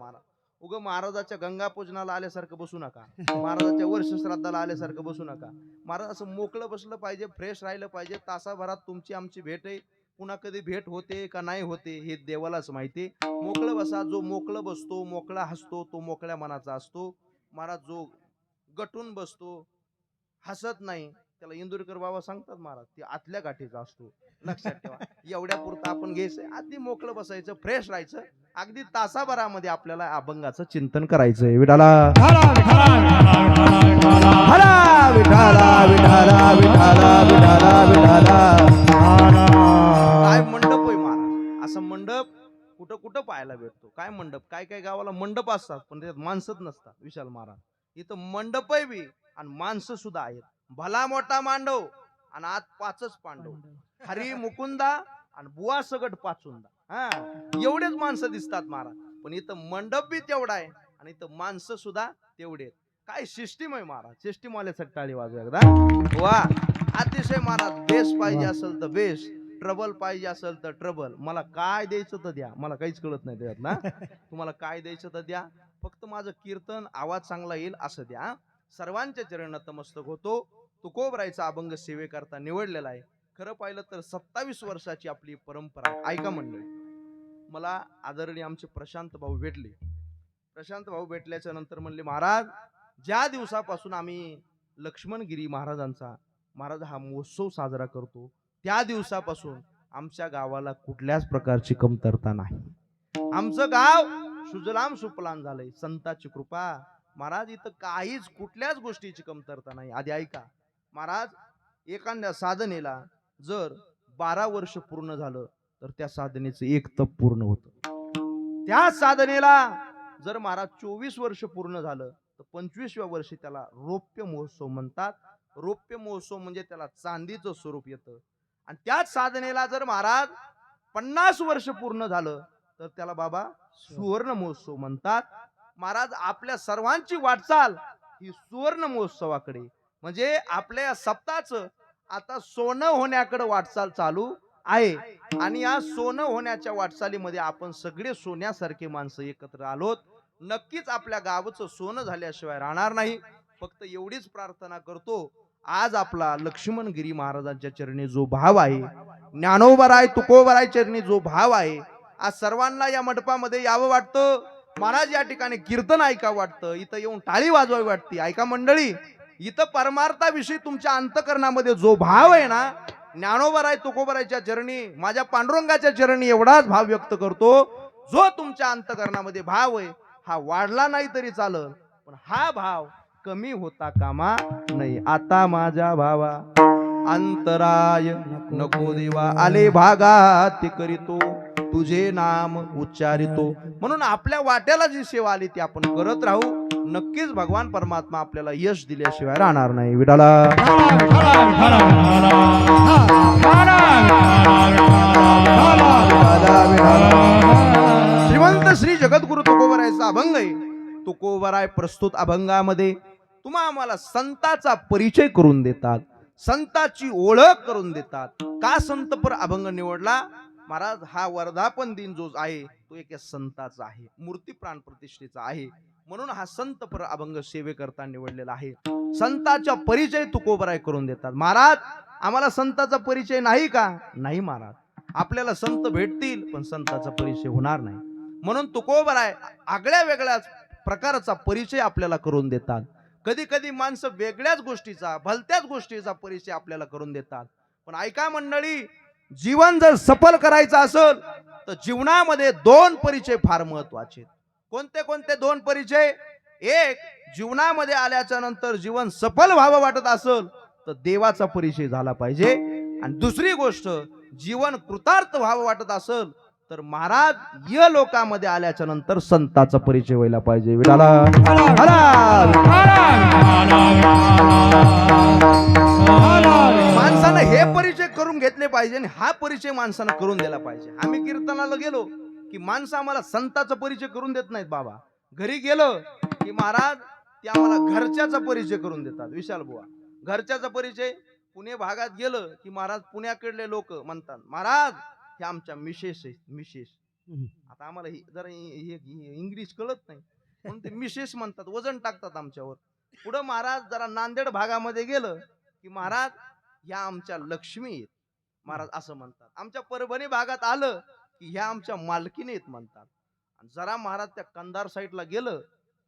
महाराजाच्या गंगा पूजनाला आल्यासारखं बसू नका, महाराजाच्या वर्ष श्राद्धाला आल्यासारखं बसू नका. महाराज असं मोकळं बसलं पाहिजे, फ्रेश राहिलं पाहिजे. तासाभरात तुमची आमची भेट आहे. पुन्हा कधी भेट होते का नाही होते हे देवालाच माहिती. मोकळं बसा. जो मोकळं बसतो, मोकळा हसतो, तो मोकळ्या मनाचा असतो. महाराज जो गटून बसतो, हसत नाही, त्याला इंदुरकर बाबा सांगतात महाराज, ते आतल्या गाठीचा असतो. लक्षात ठेवा. एवढ्या पुरतं आपण घ्यायचं, आधी मोकळं बसायचं, फ्रेश राहायचं. अगदी तासाभरामध्ये आपल्याला अभंगाचं चिंतन करायचंय. विठाला काय मंडप आहे महाराज. असं मंडप कुठं कुठं पाहायला भेटतो. काय मंडप, काय काय गावाला मंडप असतात पण त्याच्यात माणसंच नसतात. विशाल महाराज इथं मंडप आहे बी आणि माणसं सुद्धा आहेत. भला मोठा मांडव आणि आत 5च पांडव, हरी मुकुंदा आणि बुवा सगट पाचुंदा. एवढेच माणसं दिसतात महाराज, पण इथं मंडप बी तेवढा आहे आणि इथं माणसं सुद्धा तेवढे. काय सिस्टीम आहे महाराज. सिस्टीम वाल्यासाठी टाळी वाजवा एकदा. वा, अतिशय महाराज. बेस पाहिजे असेल तर बेस, ट्रबल पाहिजे असेल तर ट्रबल. मला काय द्यायचं तर द्या, मला काहीच कळत नाही त्याच्यात ना. तुम्हाला काय द्यायचं तर द्या, फक्त माझं कीर्तन आवाज चांगला येईल असं द्या. सर्वांच्या चरण नतमस्तक होतो. तुकोबरायचा अभंग सेवेकरता निवडलेला आहे. खरं पाहिलं तर 27 वर्षाची आपली परंपरा. ऐका मंडळी, मला आदरणीय आमचे प्रशांत भाऊ भेटले. प्रशांत भाऊ भेटल्याच्या नंतर म्हणले, महाराज ज्या दिवसापासून आम्ही लक्ष्मणगिरी महाराजांचा हा महोत्सव साजरा करतो त्या दिवसापासून आमच्या गावाला कुठल्याच प्रकारची कमतरता नाही. आमचं गाव सुजलाम सुफलाम झालंय. संताची कृपा महाराज. इथं काहीच कुठल्याच गोष्टीची कमतरता नाही. आधी ऐका महाराज, एखाद्या साधनेला जर 12 वर्ष पूर्ण झालं तर त्या साधनेचं एक तप पूर्ण होतं. त्या साधनेला जर महाराज 24 वर्ष पूर्ण झालं तर 25व्या वर्षी त्याला रौप्य महोत्सव म्हणतात. रौप्य महोत्सव म्हणजे त्याला चांदीचं स्वरूप येतं. आणि त्याच साधनेला जर महाराज 50 वर्ष पूर्ण झालं तर त्याला बाबा सुवर्ण महोत्सव म्हणतात. महाराज आपल्या सर्वांची वाटचाल ही सुवर्ण महोत्सवाकडे, म्हणजे आपल्या सप्ताहाचं आता सोनं होण्याकडे वाटचाल चालू आहे. आणि या सोनं होण्याच्या वाटचालीमध्ये आपण सगळे सोन्यासारखे माणसं एकत्र आलोत. नक्कीच आपल्या गावचं सोनं झाल्याशिवाय राहणार नाही. फक्त एवढीच प्रार्थना करतो, आज आपला लक्ष्मणगिरी महाराजांच्या चरणी जो भाव आहे, ज्ञानोबराय तुकोबराय चरणी जो भाव आहे, आज सर्वांना या मंडपामध्ये यावं वाटतं. महाराज या ठिकाणी कीर्तन ऐकावं वाटतं, इथं येऊन टाळी वाजवावी वाटते. ऐका मंडळी, इथं परमार्थाविषयी तुमच्या अंतकरणामध्ये जो भाव आहे ना, ज्ञानोबराय तुकोबरायच्या चरणी, माझ्या पांडुरंगाच्या चरणी एवढाच भाव व्यक्त करतो. जो तुमच्या अंतकरणामध्ये भाव आहे हा वाढला नाही तरी चालल, पण हा भाव कमी होता कामा नाही. आता माझ्या भावा अंतराय नको देवा, आले भागात ते करीतो तुझे नाम उच्चारितो. म्हणून आपल्या वाट्याला जी सेवा आली ती आपण करत राहू. नक्कीच भगवान परमात्मा आपल्याला यश दिल्याशिवाय राहणार नाही. विठाला श्रीमंत श्री जगद्गुरु तुकोबरायचा अभंग आहे. तुकोबराय प्रस्तुत अभंगामध्ये तुम्हा आम्हाला संताचा परिचय करून देतात, संताची ओळख करून देतात. का संतपर अभंग निवडला महाराज? हा वर्धापन दिन जो आहे तो एका संताचा आहे, मूर्ती प्राण प्रतिष्ठेचा आहे. म्हणून हा संतपर अभंग सेवेकरता निवडलेला आहे. संताचा परिचय तुकोबराय करून देतात. महाराज आम्हाला संताचा परिचय नाही का? नाही महाराज, आपल्याला संत भेटतील पण संताचा परिचय होणार नाही. म्हणून तुकोबराय आगळ्या वेगळ्याच प्रकारचा परिचय आपल्याला करून देतात. कधी कधी माणसं वेगळ्याच गोष्टीचा, भलत्याच गोष्टीचा परिचय आपल्याला करून देतात. पण ऐका मंडळी, जीवन जर सफल करायचं असेल तर जीवनामध्ये दोन परिचय फार महत्वाचे. कोणते कोणते दोन परिचय? एक, जीवनामध्ये आल्याच्या नंतर जीवन सफल व्हावं वाटत असेल तर देवाचा परिचय झाला पाहिजे. आणि दुसरी गोष्ट, जीवन कृतार्थ व्हावं वाटत असेल तर महाराज या लोकांमध्ये आल्याच्या नंतर संताचा परिचय व्हायला पाहिजे. विठाला माणसानं हे परिचय करून घेतले पाहिजे आणि हा परिचय माणसानं करून दिला पाहिजे. आम्ही कीर्तनाला गेलो की माणसं आम्हाला संताचा परिचय करून देत नाहीत. बाबा घरी गेलो की महाराज ते आम्हाला घरच्याचा परिचय करून देतात. विशाल बुवा, घरच्याचा परिचय. पुणे भागात गेलं की महाराज पुण्याकडले लोक म्हणतात, महाराज हे आमच्या मिसेस आहेत, मिसेस. आता आम्हाला जरा इंग्लिश कळत नाही म्हणून ते मिसेस म्हणतात, वजन टाकतात आमच्यावर. पुढं महाराज जरा नांदेड भागामध्ये गेलं की महाराज ह्या आमच्या लक्ष्मी आहेत महाराज असं म्हणतात. आमच्या परभणी भागात आलं की ह्या आमच्या मालकीने आहेत म्हणतात. जरा महाराज त्या कंधार साईडला गेलं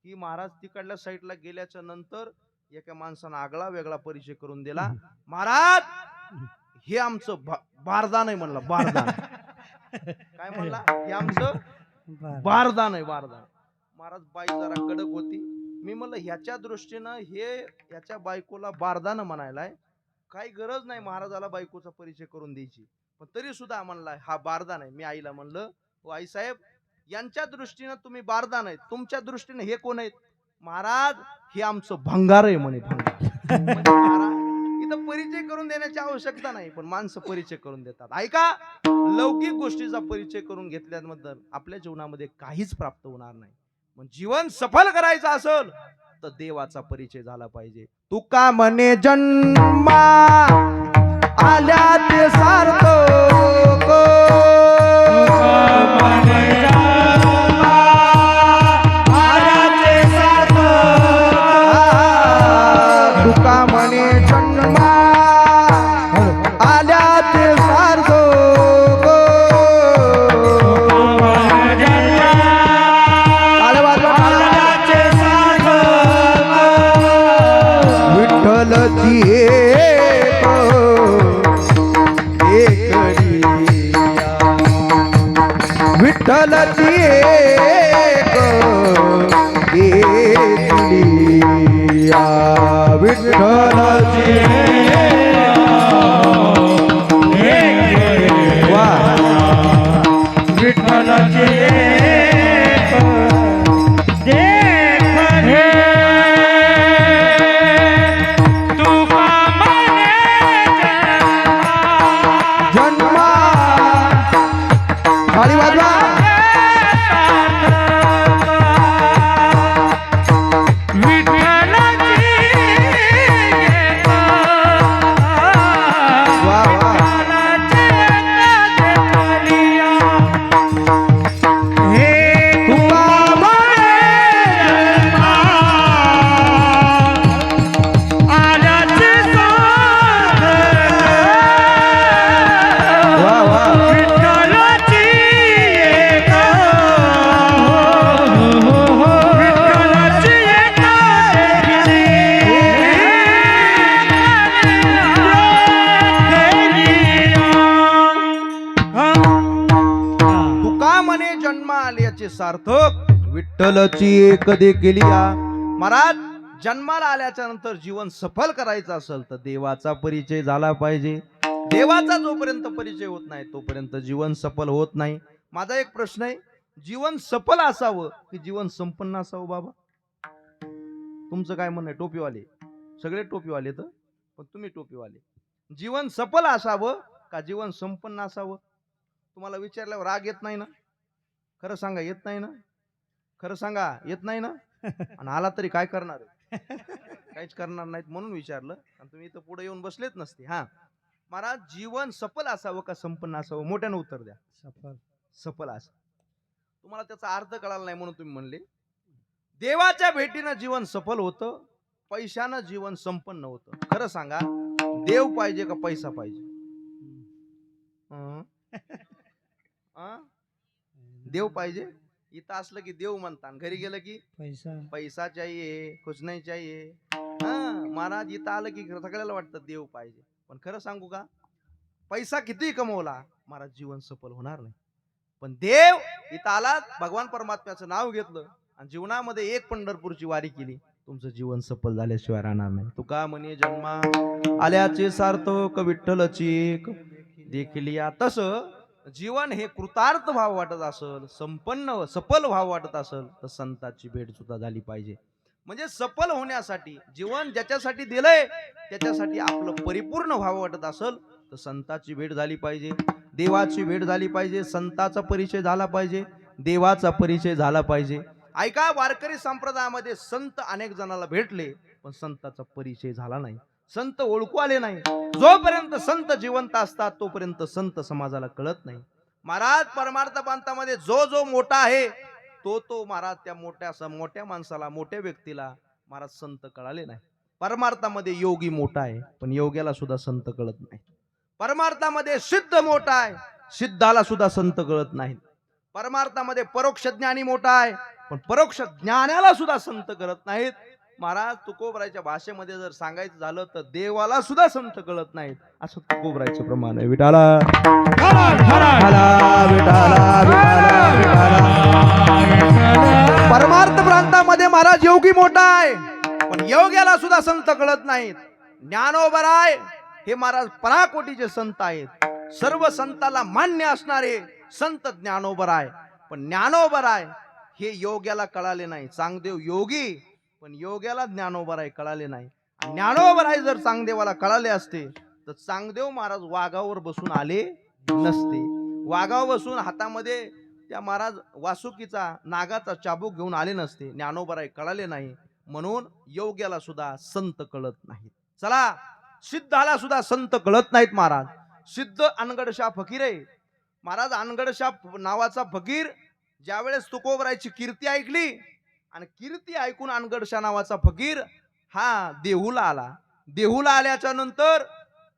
की महाराज तिकडल्या साईडला गेल्याच्या नंतर एका माणसानं आगळा वेगळा परिचय करून दिला. महाराज हे आमचं बारदान आहे म्हणला. बारदान काय म्हणला? हे आमचं बारदान आहे, बारदान. महाराज बाई जरा कडक होती. मी म्हणलं ह्याच्या दृष्टीनं हे ह्याच्या बायकोला बारदान म्हणायलाय, काही गरज नाही महाराजाला बायकोचा परिचय करून द्यायची. पण तरी सुद्धा म्हणला हा बारदान आहे. मी आईला म्हणलं, ओ आई साहेब, यांच्या दृष्टीनं तुम्ही बारदान आहेत, तुमच्या दृष्टीने हे कोण आहेत? महाराज हे आमचं भंगार आहे म्हणे. भंगार इथं परिचय करून देण्याची आवश्यकता नाही, पण माणसं परिचय करून देतात. ऐका, लौकिक गोष्टीचा परिचय करून घेतल्यानंतर आपल्या जीवनामध्ये काहीच प्राप्त होणार नाही. पण जीवन सफल करायचं असेल तर देवाचा परिचय झाला पाहिजे. तुका म्हणे जन्मा आल्या ते सार्थक, तुका म्हणे जन्मा आल्या ते सार्थक, विठ्ठल ती विठ्ठल ती विठ्ठल विठ्ठल सार्थक विठ्ठलची एक देखील या. महाराज जन्माला आल्याच्या नंतर जीवन सफल करायचं असेल तर देवाचा परिचय झाला पाहिजे. देवाचा जोपर्यंत परिचय होत नाही तोपर्यंत जीवन सफल होत नाही. माझा एक प्रश्न आहे, जीवन सफल असावं की जीवन संपन्न असावं बाबा? तुमचं काय म्हणणं आहे? टोपीवाले सगळे टोपीवाले तर, पण तुम्ही टोपीवाले, जीवन सफल असावं का जीवन संपन्न असावं? तुम्हाला विचारल्यावर राग येत नाही ना? खरं सांगा, येत नाही ना? खरं सांगा, येत नाही ना? आणि आला तरी काय करणार आहे? काहीच करणार नाहीत म्हणून विचारलं, आणि तुम्ही इथं पुढे येऊन बसलेच नसते. हा महाराज, जीवन सफल असावं का संपन्न असावं? मोठ्यानं उत्तर द्या. सफल. सफल असावं. तुम्हाला त्याचा अर्थ कळाला नाही म्हणून तुम्ही म्हणले. देवाच्या भेटीनं जीवन सफल होतं, पैशानं जीवन संपन्न होतं. खरं सांगा, देव पाहिजे का पैसा पाहिजे? देव पाहिजे. इथं असलं की देव म्हणता, घरी गेलं की पैसा चाहिए, कुछ नहीं चाहिए. महाराज इथं आलं की सगळ्याला वाटतं देव पाहिजे. पण खरं सांगू का, पैसा किती कमवला महाराज जीवन सफल होणार नाही. पण देव इथं आला, भगवान परमात्म्याचं नाव घेतलं आणि जीवनामध्ये एक पंढरपूरची वारी केली, तुमचं जीवन सफल झाल्याशिवाय राहणार नाही. तुका म्हणे जन्मा आल्याचे सार्थक विठ्ठलची एक देखील या. तसं जीवन हे कृतार्थ भाव वाटत असेल, संपन्न सफल भाव वाटत असेल तर संताची भेट सुद्धा झाली पाहिजे. म्हणजे सफल होण्यासाठी जीवन ज्याच्यासाठी दिलंय त्याच्यासाठी आपलं परिपूर्ण व्हावं वाटत असेल तर संताची भेट झाली पाहिजे, देवाची भेट झाली पाहिजे, संताचा परिचय झाला पाहिजे, देवाचा परिचय झाला पाहिजे. ऐका, वारकरी संप्रदायामध्ये संत अनेक जणांना भेटले पण संताचा परिचय झाला नाही, संत ओळखू आले नाही. जोपर्यंत संत जिवंत असतात तोपर्यंत संत समाजाला कळत नाही. महाराज परमार्थ पंथामध्ये जो जो मोठा आहे तो महाराज त्या मोठ्या माणसाला, मोठ्या व्यक्तीला महाराज संत कळाले नाही. परमार्थामध्ये योगी मोठा आहे पण योग्याला सुद्धा संत कळत नाही. परमार्थामध्ये सिद्ध मोठा आहे, सिद्धाला सुद्धा संत कळत नाही. परमार्थामध्ये परोक्ष ज्ञानी मोठा आहे पण परोक्ष ज्ञानाला सुद्धा संत करत नाहीत. महाराज तुकोबरायच्या भाषेमध्ये जर सांगायचं झालं तर देवाला सुद्धा संत कळत नाहीत, असं तुकोबरायचं प्रमाण आहे. विठाला परमार्थ प्रांतामध्ये महाराज योगी मोठा आहे पण योग्याला सुद्धा संत कळत नाहीत. ज्ञानोबराय हे महाराज पराकोटीचे संत आहेत. सर्व संताला मान्य असणारे संत ज्ञानोबराय, पण ज्ञानोबराय हे योग्याला कळाले नाही. चांगदेव योगी पण योग्याला ज्ञानोबराय कळाले नाही. ज्ञानोबराय जर चांगदेवाला कळाले असते तर चांगदेव महाराज वाघावर बसून आले नसते. वाघावर बसून हातामध्ये त्या महाराज वासुकीचा नागाचा चाबूक घेऊन आले नसते. ज्ञानोबराय कळाले नाही म्हणून योग्याला सुद्धा संत कळत नाहीत. चला, सिद्धाला सुद्धा संत कळत नाहीत. महाराज सिद्ध अनगडशा फकीर आहे. महाराज अनगडशा नावाचा फकीर ज्यावेळेस तुकोबरायची कीर्ती ऐकली आणि कीर्ती ऐकून अनगडशा नावाचा फकीर हा देहूला आला. देहूला आल्याच्या नंतर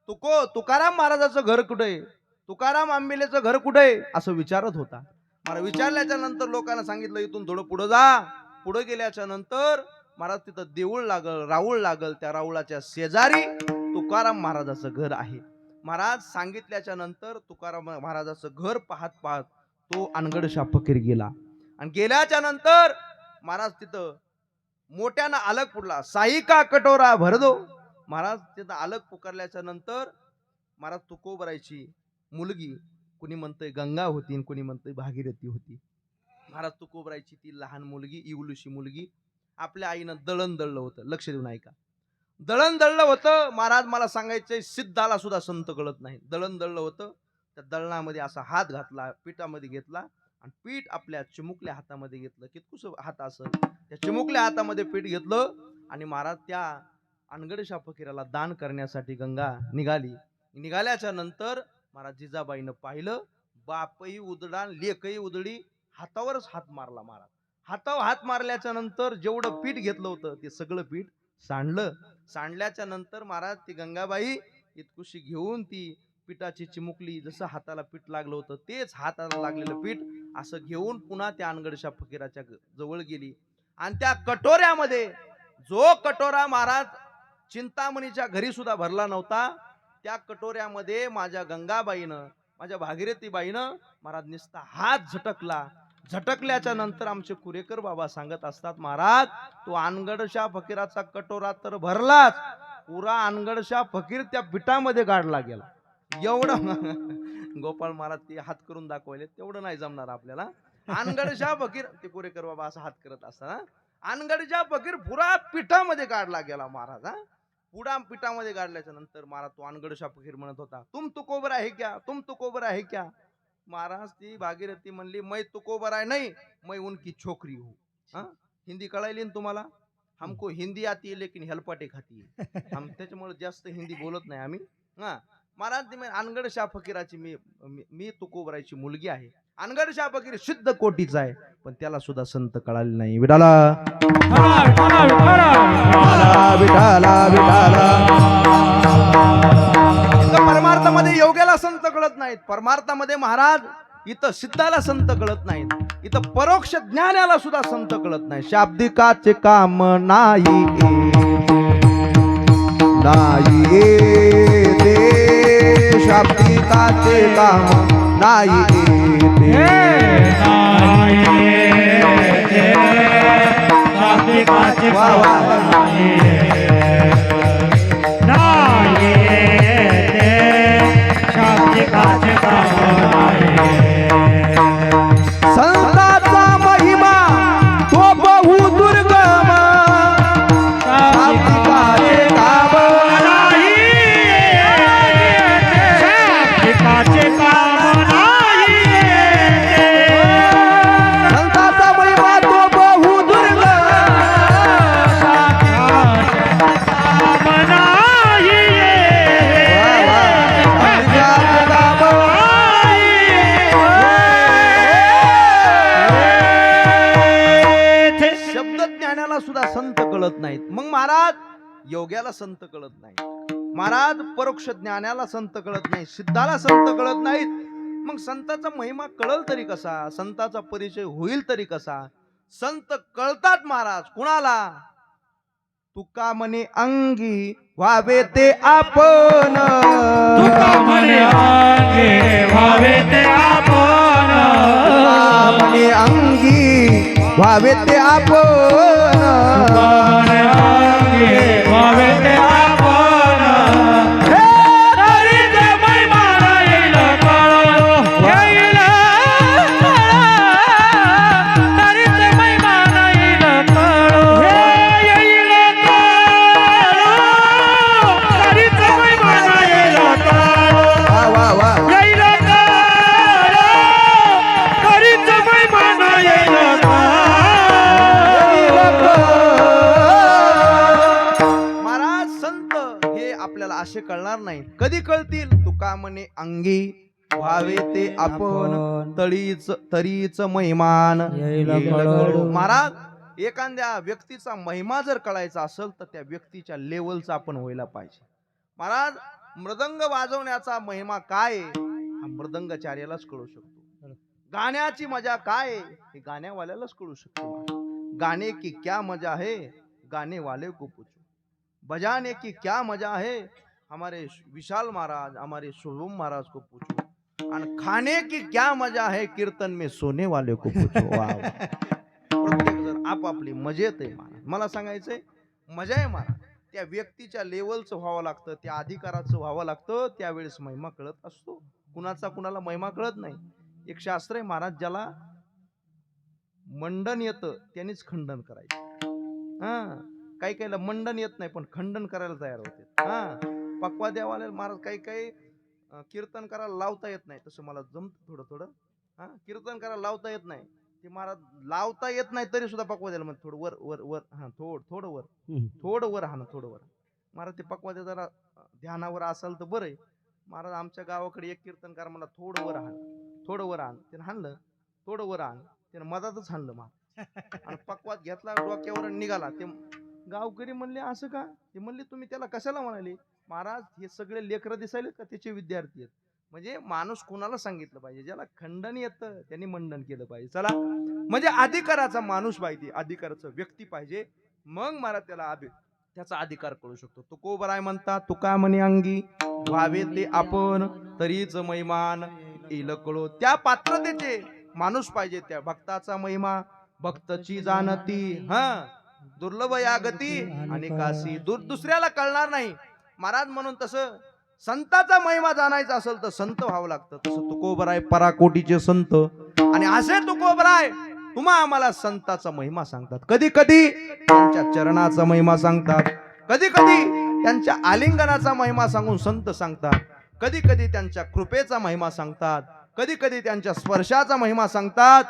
तुकाराम महाराजाचं घर कुठे, तुकाराम आंबेलेचं घर कुठे असं विचारत होता. मला विचारल्याच्या नंतर लोकांना सांगितलं इथून थोडं पुढे जा. पुढे गेल्याच्या नंतर महाराज तिथं देऊळ लागल, राऊळ लागल, त्या राऊळाच्या शेजारी तुकाराम महाराजाचं घर आहे. महाराज सांगितल्याच्या नंतर तुकाराम महाराजाचं घर पाहत पाहत तो अनगडशा फकीर गेला आणि गेल्याच्या नंतर महाराज तिथं मोठ्यानं अलग पुरला, साईका कटोरा भर दो. महाराज तिथं अलग पुकारल्याच्या नंतर महाराज तुकोबरायची मुलगी, कुणी म्हणतंय गंगा होती आणि कुणी म्हणतंय भागीरथी होती. महाराज तुकोबरायची ती लहान मुलगी, इवलुशी मुलगी, आपल्या आईनं दळण दळलं होतं. लक्ष देऊन ऐका, दळण दळलं होतं. महाराज मला सांगायचंय सिद्धाला सुद्धा संत कळत नाही. दळण दळलं होतं, त्या दळणामध्ये असा हात घातला, पिठामध्ये घेतला आणि पीठ आपल्या चिमुकल्या हातामध्ये घेतलं. कितकुस हात असेल, त्या चिमुकल्या हातामध्ये पीठ घेतलं आणि महाराज त्या अनगडशा फकीराला दान करण्यासाठी गंगा निघाली. निघाल्याच्या नंतर महाराज जिजाबाईनं पाहिलं, बापही उदडा लेकही उदडी, हातावरच हात मारला. महाराज हातावर हात मारल्याच्या नंतर जेवढं पीठ घेतलं होतं ते सगळं पीठ सांडलं. सांडल्याच्या नंतर महाराज ती गंगाबाई इतकुशी घेऊन ती पिठाची चिमुकली, जसं हाताला पीठ लागलं होतं तेच हाताला लागलेलं पीठ असं घेऊन पुन्हा त्या अनगडशा फकीराच्या जवळ गेली आणि त्या कटोऱ्यामध्ये, जो कटोरा महाराज चिंतामणीच्या घरी सुद्धा भरला नव्हता, त्या कटोऱ्यामध्ये माझ्या गंगाबाईनं, माझ्या भागीरथीबाईनं महाराज नुसता हात झटकला. झटकल्याच्या नंतर आमचे कुरेकर बाबा सांगत असतात, महाराज तो अनगडशा फकीराचा कटोरा तर भरलाच, पुरा अनगडशा फकीर त्या पिठामध्ये गाडला गेला. एवढं गोपाळ महाराज ते हात करून दाखवले, तेवढं नाही जमणार आपल्याला. अनगडशा फकीर ते कुरेकर बाबा असं हात करत असताना अनगडशा फकीर पुरा पिठामध्ये गाडला गेला महाराज. पुढा पिठामध्ये गाडल्याच्या नंतर महाराज तो अनगडशा फकीर म्हणत होता, तुम तुकोबर आहे क्या, तुम तुकोबर आहे क्या. महाराज ती भागीरथी म्हणली, मैं तुकोबर आहे नहीं, मैं उनकी छोकरी हूँ. हिंदी कळायली ना तुम्हाला? हमको हिंदी आती है लेकिन हेलपाटे खाती है. हम त्याच्यामुळे जास्त हिंदी बोलत नाही आम्ही. महाराज ती अनगडशा फकीराची मी तुकोबराची मुलगी आहे. अनगडशा फकीर शुद्ध कोटीचा आहे, पण त्याला सुद्धा संत कळाले नाही. विठाला विठाला विठाला. परमार्थामध्ये योग्याला संत कळत नाहीत, परमार्थामध्ये महाराज इथं सिद्धाला संत कळत नाहीत, इथं परोक्ष ज्ञानाला सुद्धा संत कळत नाही. शाब्दिकाचे काम नाही नाही ते, शाब्दिकाचे काम नाही ते, शाब्दिकाचे वा वा. संताचा महिमा तो बहु दुर्गम, शाब्दिकाचे काम नाही, शाब्दिकाचे काम नाही. संताचा महिमा तो बहु दुर्गम, काम नाही. शब्द ज्ञानाला सुद्धा संत कळत नाहीत. मग महाराज योग्याला संत कळत नाही, महाराज परोक्ष ज्ञानाला संत कळत नाही, सिद्धाला संत कळत नाहीत. मग संताचा महिमा कळल तरी कसा, संताचा परिचय होईल तरी कसा. संत कळतात महाराज कुणाला, तुका म्हणे अंगी व्हावे ते आपण, तुका म्हणे अंगी व्हावे ते आपण, तुका म्हणे अंगी व्हावे ते आपण, म्हणे अंगी व्हावे ते आपण. तरीच महिमा येईल कळो, येईल तरीच महिमा येईल कळो, येईल कळो, तरीच महिमा येईल कळो, वा वा वा. येईल कळो, तरीच महिमा येईल कळो. महाराज संत हे आपल्याला असे कळणार नाही. कधी कळतील, तुका म्हणे अंगी व्हावे ते आपण, तरीच महिमान येईल येईल कळो. कळो. महाराज एखाद्या व्यक्तीचा महिमा जर कळायचा असेल तर त्या व्यक्तीच्या लेवलचा आपण व्हायला पाहिजे. महाराज मृदंग वाजवण्याचा महिमा काय आहे, हा मृदंगाचार्यालाच कळू शकतो. गाण्याची मजा काय आहे, हे गाण्यावाल्यालाच कळू शकतो. गाने की क्या मजा है, गाने वाले को पूछो. बजाने की क्या मजा है, हमारे विशाल महाराज, हमारे शुभम महाराज को पूछो. आणि खाने की क्या मजा है, कीर्तन में सोने वाले को पूछो. वाह वाह. प्रत्येक जण आपापली मजेत आहे महाराज. मला सांगायचंय मजा आहे महाराज. त्या व्यक्तीच्या लेवलचं व्हावं लागतं, त्या अधिकाराचं व्हावं लागतं, त्यावेळेस महिमा कळत असतो. कुणाचा कुणाला महिमा कळत नाही. एक शास्त्र आहे महाराज, ज्याला मंडन येतं त्यांनीच खंडन करायचं. काही काहीला मंडन येत नाही पण खंडन करायला तयार होते. पक्वा देवाला महाराज काही काही कीर्तन करायला लावता येत नाही, तसं मला जमत थोडं थोडं. कीर्तन करायला लावता येत नाही, ते महाराज लावता येत नाही तरी सुद्धा पक्वा द्यायला म्हणजे थोडं वर वर वर, थोडं वर, थोडं वर, थोडं वर. महाराज ते पक्वा द्या जरा ध्यानावर असेल तर बरं आहे. महाराज आमच्या गावाकडे एक कीर्तनकार मला थोडं वर आण, थोडं वर आण. त्यानं हाणलं, थोडं वर आण, त्यानं मधातच हाणलं महाराज. आणि पक्वात घेतला डोक्यावर निघाला. ते गावकरी म्हणले असं का, ते म्हणले तुम्ही त्याला कशाला म्हणाले. महाराज हे सगळे लेकरं दिसायले का, त्याचे विद्यार्थी आहेत. म्हणजे माणूस कुणाला सांगितलं पाहिजे, ज्याला खंडन येतं त्यांनी मंडन केलं पाहिजे. चला म्हणजे अधिकाराचा माणूस पाहिजे, अधिकाराचा व्यक्ती पाहिजे, मग मला त्याला त्याचा अधिकार कळू शकतो. तो कोबराय म्हणता, तुका म्हणे अंगी व्हावे ते आपण, तरीच मैमान येईल कळो. त्या पात्रतेचे माणूस पाहिजे त्या भक्ताचा महिमा भक्तची जाणती हा दुर्लभ या गती आणि काशी दुसऱ्याला कळणार नाही महाराज. म्हणून तसं संताचा महिमा जाणायचा असेल तर संत व्हावं लागतं. तसं तुकोबराय पराकोटीचे संत आणि असे तुकोबराय तुम्हा आम्हाला संताचा महिमा सांगतात. कधी कधी त्यांच्या चरणाचा महिमा सांगतात, कधी कधी त्यांच्या आलिंगनाचा महिमा सांगून संत सांगतात, कधी कधी त्यांच्या कृपेचा महिमा सांगतात, कधी कधी त्यांच्या स्पर्शाचा महिमा सांगतात,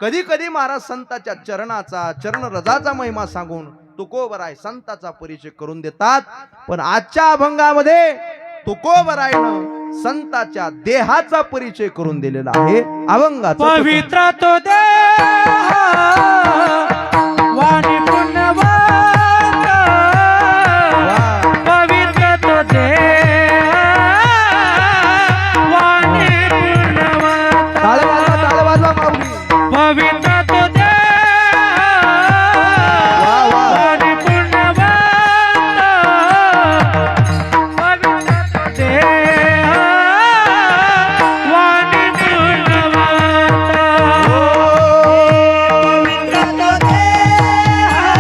कधी कधी महाराज संताच्या चरणाचा चरण रजाचा महिमा सांगून तुकोबराय संताचा परिचय करून देतात. पण आजच्या अभंगामध्ये तुकोबरायनं संताच्या देहाचा परिचय करून दिलेला आहे. अभंगाचा पवित्र तो देह वाणी पुण्यवान पवित्र तो देह वाणी पुण्यवान टाळ वाजवा माऊली. पवित्र तो देह वाणी पुण्यवान पवित्र तो देह वाणी पुण्यवान पवित्र तो देह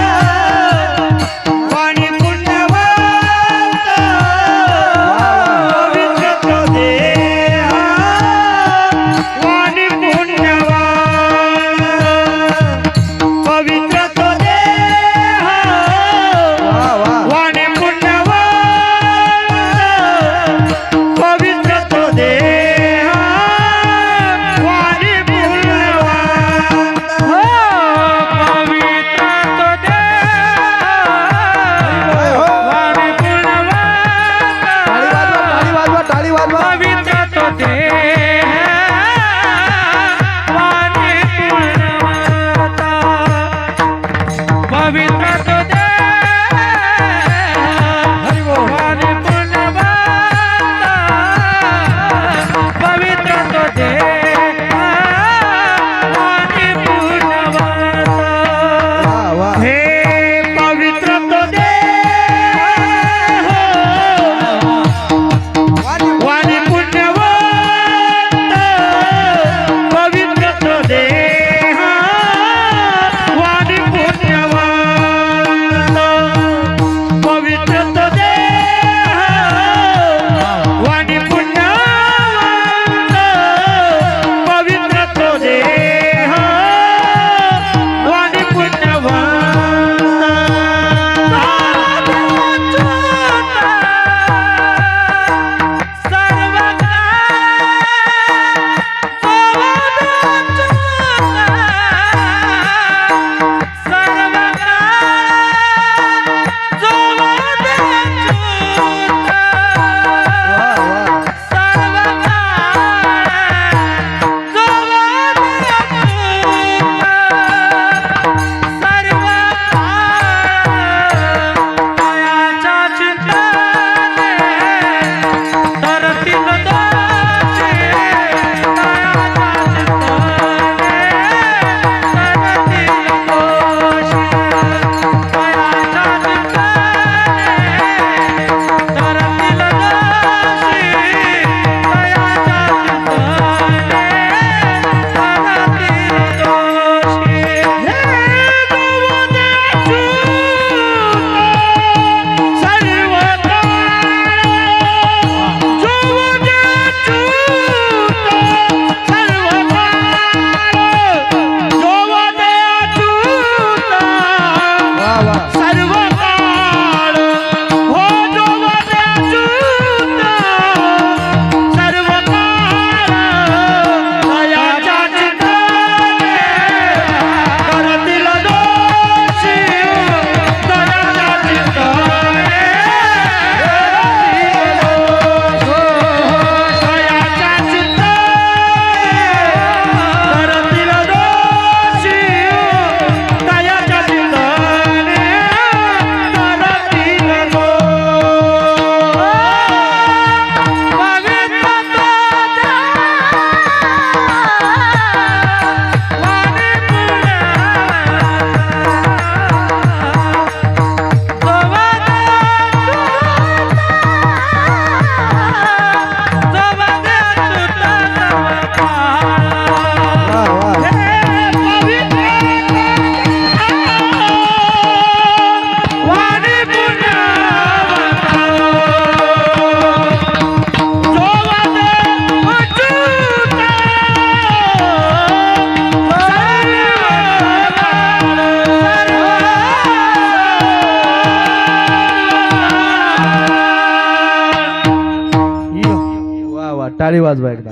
टाळी वाजवा एकदा.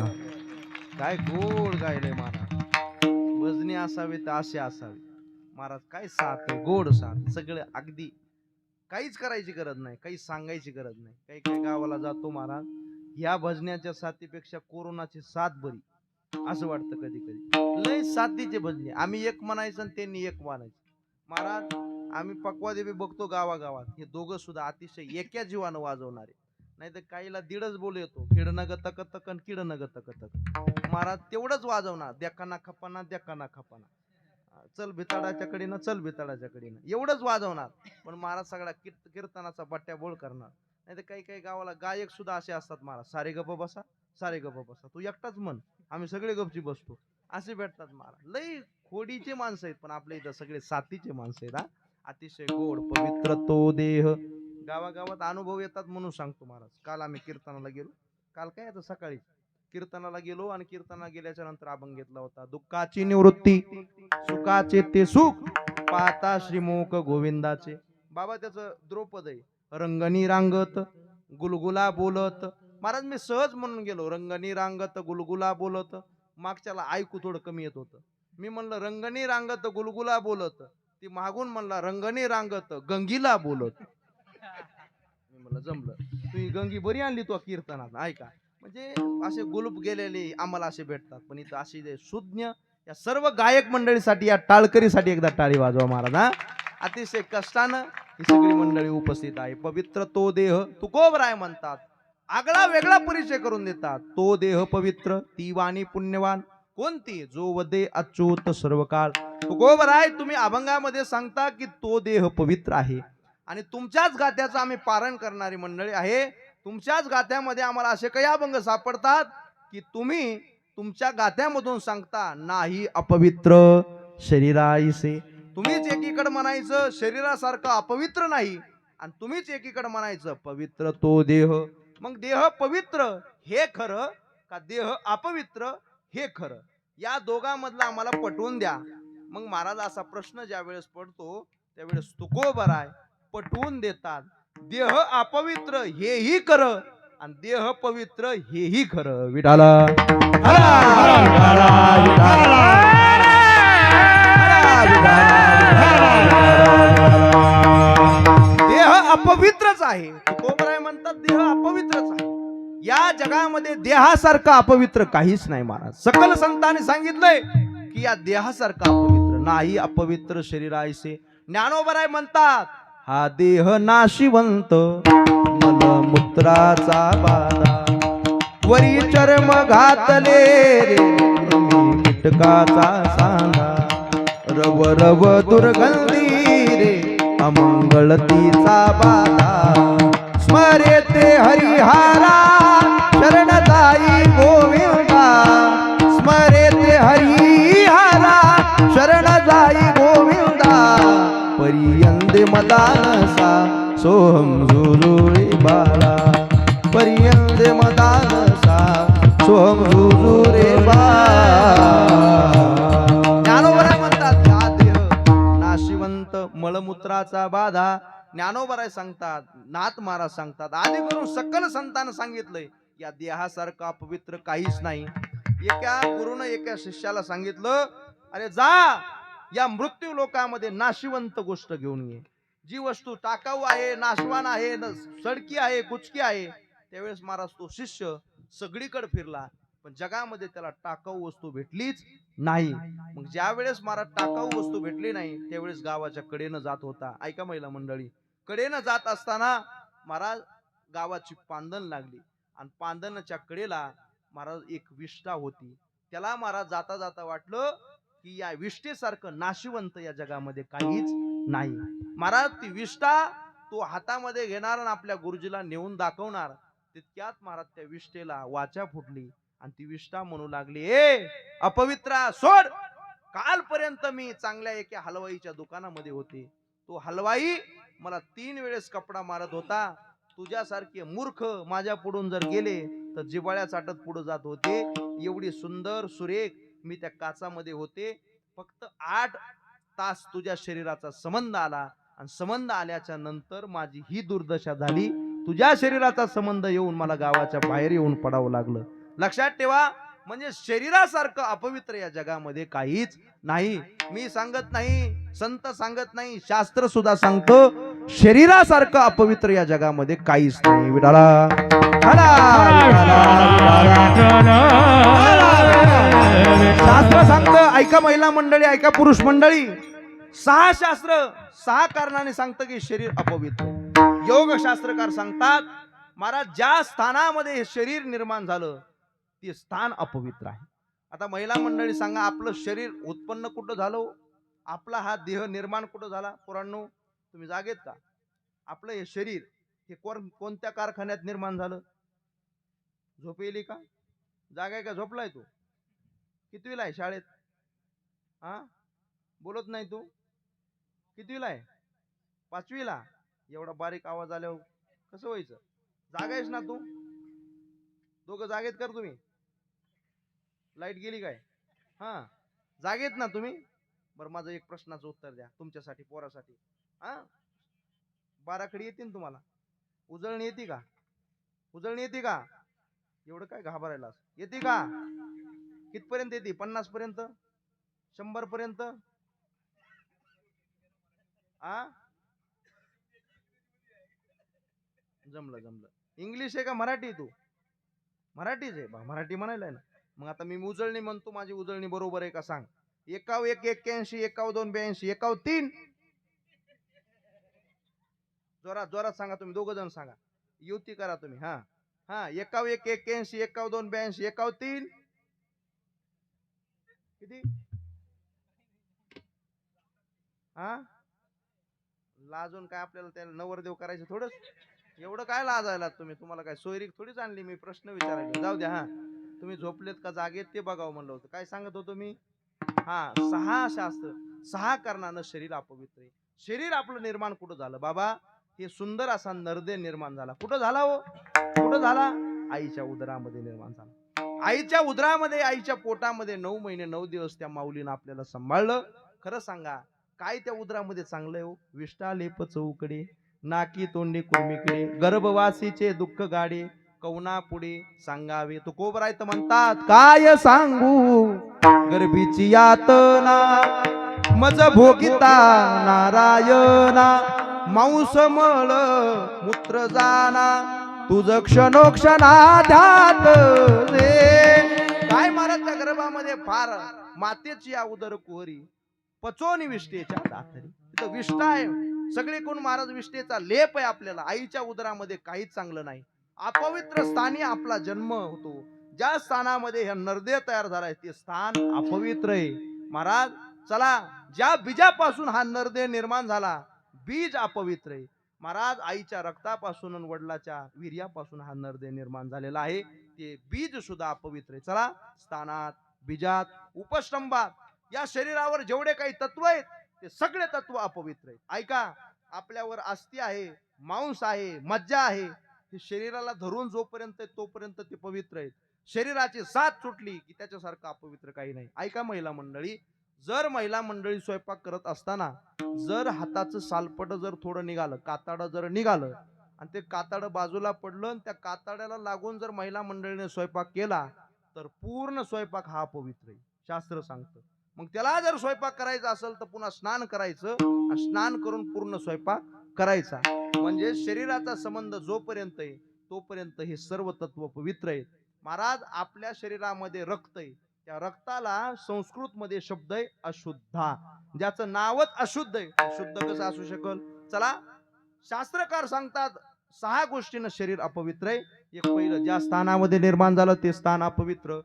काय गोड गायले महाराज. भजनी असावी तर असे असावे महाराज. काय साथ आहे, गोड साथ. सगळं अगदी काहीच करायची गरज नाही, काही सांगायची गरज नाही. काही काही गावाला जातो महाराज, ह्या भजण्याच्या साथीपेक्षा कोरोनाची साथ बरी असं वाटतं कधी कधी. लय साथीचे भजने. आम्ही एक म्हणायचं आणि त्यांनी एक म्हणायचं महाराज. आम्ही पक्वादेवी बघतो गावागावात, हे दोघं सुद्धा अतिशय एका जीवानं वाजवणारे. नाही तर काहीला दीडच बोल येतो, किडनग तक तक किडनग तक तक महाराज. तेवढंच वाजवणार, देखाना खपाना देखाना खपाना, चल भिताडाच्या कडीनं चल भिताडाच्या कडीनं, एवढंच वाजवणार. पण महाराज सगळा कीर्तनाचा बट्ट्या बोल करणार. नाही तर काही काही गावाला गायक सुद्धा असे असतात महाराज. सारे गप्प बसा, सारे गप्प बसा, तू एकटाच म्हण, आम्ही सगळे गपची बसतो, असे भेटतात महाराज. लई खोडीचे माणसं आहेत, पण आपल्या इथं सगळे साथीचे माणसं आहेत. अतिशय गोड पवित्र तो देह. गावागावात अनुभव येतात म्हणून सांगतो महाराज. काल आम्ही कीर्तनाला गेलो. काल काय आता सकाळी कीर्तनाला गेलो आणि कीर्तनाला गेल्याच्या नंतर अभंग घेतला होता. दुःखाची निवृत्ती सुखाचे ते सुख पाहता श्रीमुख गोविंदाचे. बाबा त्याचं द्रौपद आहे. रंगणी रांगत गुलगुला बोलत. महाराज मी सहज म्हणून गेलो, रंगणी रांगत गुलगुला बोलत. मागच्याला ऐकू थोडं कमी येत होतं. मी म्हणलं रंगणी रांगत गुलगुला बोलत. ती मागून म्हणला रंगणी रांगत गंगीला बोलत. मी म्हणलं जमलं, तू गंगी बरी आणली तू कीर्तनात. ऐका म्हणजे असे गुलूप गेलेले आम्हाला असे भेटतात. पण इथं अशी सुज्ञ या सर्व गायक मंडळीसाठी, या टाळकरीसाठी एकदा टाळी वाजवा महाराज. अतिशय कष्टानं ही सगळी मंडळी उपस्थित आहे. पवित्र तो देह तुकोबराय म्हणतात, आगळा वेगळा परिचय करून देतात. तो देह पवित्र ती वाणी पुण्यवान कोणती, जो वदे अच्युत सर्व काळ. तुकोबराय तुम्ही अभंगामध्ये सांगता की तो देह पवित्र आहे, आणि तुमच्याच गात्याचं आम्ही पारण करणारी मंडळी आहे. तुमच्याच गात्यामध्ये आम्हाला असे काही अभंग सापडतात की तुम्ही तुमच्या गात्यामधून सांगता नाही अपवित्र शरीराईसे. तुम्हीच एकीकडे म्हणायचं शरीरासारखं अपवित्र नाही, आणि तुम्हीच एकीकडे म्हणायचं पवित्र तो देह. मग देह पवित्र हे खरं का देह अपवित्र हे खरं, या दोघांमधलं आम्हाला पटवून द्या. मग महाराज असा प्रश्न ज्या वेळेस पडतो त्यावेळेस तुकोबराय पटवून देतात. देह अपवित्र हेही खरं आणि देह पवित्र हेही खरं. विठाला देह अपवित्रच आहे. तुकोबराय म्हणतात देह अपवित्रच आहे. या जगामध्ये देहासारखं अपवित्र काहीच नाही महाराज. सकल संतांनी सांगितलंय की या देहासारखं अपवित्र नाही अपवित्र शरीरायसे. ज्ञानोबराय म्हणतात हा देह नाशिवंत मलमूत्राचा बाधा, वरी चर्म घातले रे कीटकाचा सांगा, रव रव दुर्गंधी रे अमंगळतीचा बाधा. स्मरेते हरिहारा शरण जाई गोविंदा, स्मरेते हरिहारा शरण जाई गोविंदा. परियंदे मदानसा सोहम जुजुळे बाळा, परियंदे मदानसा सोहम जुजुळे बाळा. ज्ञानोबराय म्हणतात हा देह नाशिवंत मळमूत्राचा बाधा. ज्ञानोबराय सांगतात, नाथ महाराज सांगतात, आधी करून सकल संतान सांगितलंय या देहासारखं अपवित्र काहीच नाही. एका गुरुनं एका शिष्याला सांगितलं, अरे जा या मृत्यू लोकामध्ये नाशिवंत गोष्ट घेऊन ये. जी वस्तू टाकाऊ आहे, नाशवान आहे, सडकी आहे, कुचकी आहे. त्यावेळेस महाराज तो शिष्य सगळीकडे फिरला, पण जगामध्ये त्याला टाकाऊ वस्तू भेटलीच नाही. मग ज्या वेळेस महाराज टाकाऊ वस्तू भेटली नाही त्यावेळेस गावाच्या कडेनं जात होता. ऐका महिला मंडळी, कडेनं जात असताना महाराज गावाची पांदन लागली, आणि पांदनाच्या कडेला महाराज एक विष्ठा होती. त्याला महाराज जाता जाता वाटलं की या विष्ठेसारखं नाशिवंत या जगामध्ये काहीच नाही. महाराज ती विष्ठा तो हातामध्ये घेणार आणि आपल्या गुरुजीला नेऊन दाखवणार. तितक्यात महाराज त्या विष्ठेला वाचा फुटली आणि ती विष्ठा म्हणू लागली, ए अपवित्रा सोड. कालपर्यंत मी चांगल्या एका हलवाईच्या दुकानामध्ये होते. तो हलवाई मला 3 वेळेस कपडा मारत होता. तुझ्यासारखे मूर्ख माझ्या पुढून जर गेले तर जिबाळ्या चाटत पुढे जात होते. एवढी सुंदर सुरेख मी त्या काचामध्ये होते. फक्त 8 तास तुझ्या शरीराचा संबंध आला, आणि संबंध आल्याच्या नंतर माझी ही दुर्दशा झाली. तुझ्या शरीराचा संबंध येऊन मला गावाच्या बाहेर येऊन पडावं लागलं. लक्षात ठेवा. म्हणजे शरीरासारखं अपवित्र या जगामध्ये काहीच नाही. मी सांगत नाही, संत सांगत नाही, शास्त्र सुद्धा सांगतं शरीरासारखं अपवित्र या जगामध्ये काहीच नाही. विठाला हला, विठाला, विठाला. शास्त्र सांगतं, ऐका महिला मंडळी, ऐका पुरुष मंडळी, 6 शास्त्र 6 कारणाने सांगतं की शरीर अपवित्र. योग शास्त्रकार सांगतात महाराज ज्या स्थानामध्ये हे शरीर निर्माण झालं ते स्थान अपवित्र आहे. आता महिला मंडळी सांगा, आपलं शरीर उत्पन्न कुठं झालं? आपला हा देह निर्माण कुठं झाला? पोरांनो तुम्ही जागेत का? आपलं हे शरीर हे कोणत्या कारखान्यात निर्माण झालं? झोपेली का? जागाय का? झोपलाय तू? कितवीला आहे शाळेत? हा, बोलत नाही तू? कितवीला आहे? 5वीला. एवढा बारीक आवाज आल्यावर कसं व्हायचं? जागायस ना तू? दोघं जागेत कर तुम्ही? लाईट गेली काय? हा, जागेत ना तुम्ही? बरं, माझं एक प्रश्नाचं उत्तर द्या तुमच्यासाठी, पोरासाठी. हा, बाराखडी येते ना तुम्हाला? उजळणी येते का? उजळणी येते का? एवढं काय घाबरायला? येते का? कितपर्यंत येते? 50 पर्यंत? 100 पर्यंत? आ, जमलं जमलं. इंग्लिश आहे का मराठी? तू मराठीच आहे बा, मराठी म्हणायला ना. मग आता मी उजळणी म्हणतो, माझी उजळणी बरोबर आहे का सांग? 1 81 1 2 82 1 3. जोरात जोरात सांगा तुम्ही, दोघ जण सांगा, युती करा तुम्ही. हा हा, 1 1 81 1 2 82 1 3. किती? हा, लाजून काय आपल्याला त्याला नवरदेव करायचं थोडंच? एवढं काय लाजायला तुम्ही? तुम्हाला काय सोयरीक थोडीच आणली मी प्रश्न विचारायला? जाऊ द्या. हा, तुम्ही झोपलेत का जागेत ते बघावं म्हणलं होतं. काय सांगत होतो मी? हा, 6 शास्त्र 6 कारणानं शरीर अपवित्र आहे. शरीर आपलं निर्माण कुठं झालं बाबा? हे सुंदर असा नरदेह निर्माण झाला. कुठं झाला हो? कुठं झाला? आईच्या उदरामध्ये निर्माण झाला. आईच्या उदरामध्ये, आईच्या पोटामध्ये 9 महिने 9 दिवस त्या माऊलीनं आपल्याला सांभाळलं. खरं सांगा, काय त्या उदरामध्ये चांगलं आहे हो? विष्ठा लेप चौकडे, नाकी तोंडी कुर्मीकडे, गर्भवासीचे दुःख गाडे, कवना पुढे सांगावे. तो कोबरायत म्हणतात, काय सांगू गर्भीची यातना, मज भोगिता नारायणा, मांस मळ मूत्र जाना, तुझ क्षणोक्षणाध्यात रे. काय महाराज त्या गर्भामध्ये फार मातेची या उदर कुहरी, पचोनी विष्ठेच्या दातरी. तिथं विष्ठा आहे सगळे कोण महाराज, विष्ठेचा लेप आहे आपल्याला. आईच्या उदरामध्ये काहीच चांगलं नाही. अपवित्र स्थानी आपला जन्म होतो. ज्या स्थानामध्ये हे नरदेह तयार झालाय ते स्थान अपवित्र आहे महाराज. चला, ज्या बीजापासून हा नरदेह निर्माण झाला, बीज अपवित्र आहे महाराज. आईच्या रक्तापासून आणि वडिलाच्या वीर्यापासून हा नरदेह निर्माण झालेला आहे, ते बीज सुद्धा अपवित्र आहे. चला, स्थानात, बीजात, उपस्टंभात या शरीरावर जेवढे काही तत्व आहेत ते सगळे तत्व अपवित्र आहेत. ऐका, आपल्यावर अस्थि आहे, मांस आहे, मज्जा आहे, हे शरीराला धरून जोपर्यंत तोपर्यंत ते पवित्र आहेत. शरीराची साथ सुटली की त्याच्यासारखं अपवित्र काही नाही. ऐका महिला मंडळी, जर महिला मंडळी स्वयंपाक करत असताना जर हाताचं सालपट जर थोडं निघालं, कातडं जर निघालं आणि ते कातडं बाजूला पडलं आणि त्या कातड्याला लागून जर महिला मंडळीने स्वयंपाक केला तर पूर्ण स्वयंपाक हा अपवित्र आहे, शास्त्र सांगतं. मग त्याला जर स्वयंपाक करायचा असेल तर पुन्हा स्नान करायचं, स्नान करून पूर्ण स्वयंपाक करायचा. म्हणजे शरीराचा संबंध जोपर्यंत आहे तोपर्यंत हे सर्व तत्व पवित्र आहेत महाराज. आपल्या शरीरामध्ये रक्त आहे, त्या रक्ताला संस्कृत मध्ये शब्द आहे अशुद्धा, ज्याचं नावच अशुद्ध आहे. शुद्ध कसं असू शकल? चला, शास्त्रकार सांगतात 6 गोष्टीनं शरीर अपवित्र आहे. एक पहिलं, ज्या स्थानामध्ये निर्माण झालं ते स्थान अपवित्र.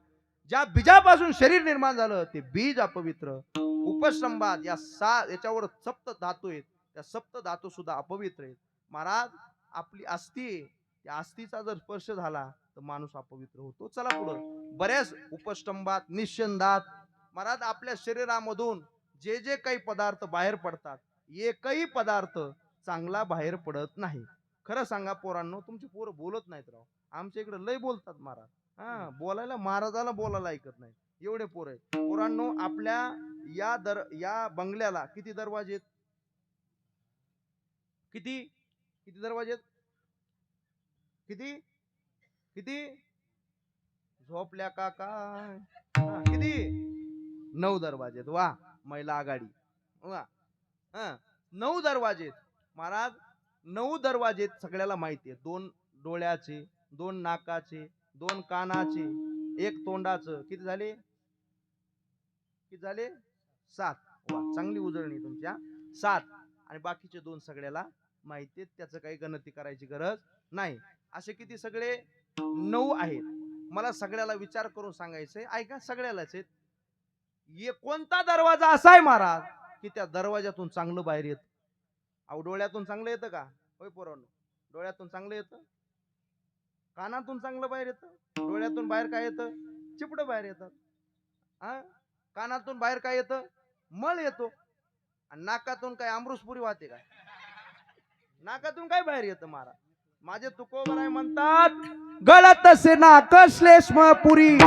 ज्या बीजापासून शरीर निर्माण झालं ते बीज अपवित्र. उपस्टंभात याच्यावर सप्त धातू आहेत, त्या सप्त धातू सुद्धा अपवित्र आहेत महाराज. आपली अस्थि, त्या अस्थीचा जर स्पर्श झाला तर माणूस अपवित्र होतो. चला पुढं, बऱ्याच उपस्टंभात, निश्चंदात महाराज आपल्या शरीरामधून जे जे काही पदार्थ बाहेर पडतात, एकही पदार्थ चांगला बाहेर पडत नाही. खरं सांगा पोरांनो, तुमची पोरं बोलत नाहीत राव. आमच्या इकडे लय बोलतात महाराज. हा, बोलायला, महाराजाला बोलायला ऐकत नाही, एवढे पोर आहेत. पोरांनो, आपल्या या बंगल्याला किती दरवाजे आहेत? किती किती दरवाजे आहेत? किती किती? झोपल्या का काय? किती? 9 दरवाजे आहेत. वा, महिला आघाडी. वा, 9 दरवाजे आहेत. महाराज 9 दरवाजे आहेत, सगळ्याला माहिती आहे. 2 डोळ्याचे, 2 नाकाचे, 2 कानाचे, 1 तोंडाचं. किती झाले? 7. वा, चांगली उजळणी तुमच्या. 7 आणि बाकीचे 2 सगळ्याला माहिती आहेत. त्याचं काही गणती करायची गरज नाही. असे किती? सगळे 9 आहेत. मला सगळ्याला विचार करून सांगायचंय. ऐका, सगळ्यालाच आहेत. कोणता दरवाजा असा आहे महाराज की त्या दरवाजातून चांगलं बाहेर येत? अहो, डोळ्यातून चांगलं येतं का? होय पोरांनो, डोळ्यातून चांगलं येतं. कानातून चांगलं बाहेर येतं. डोळ्यातून बाहेर काय येतं? चिपडं बाहेर येतात. कानातून बाहेर काय येतं? मळ येतो. आणि नाकातून काय अमृतपुरी वाहते काय? नाकातून काय बाहेर येतं महाराज? माझे तुकोबराय म्हणतात, गळत से नाक श्लेष्मपुरी,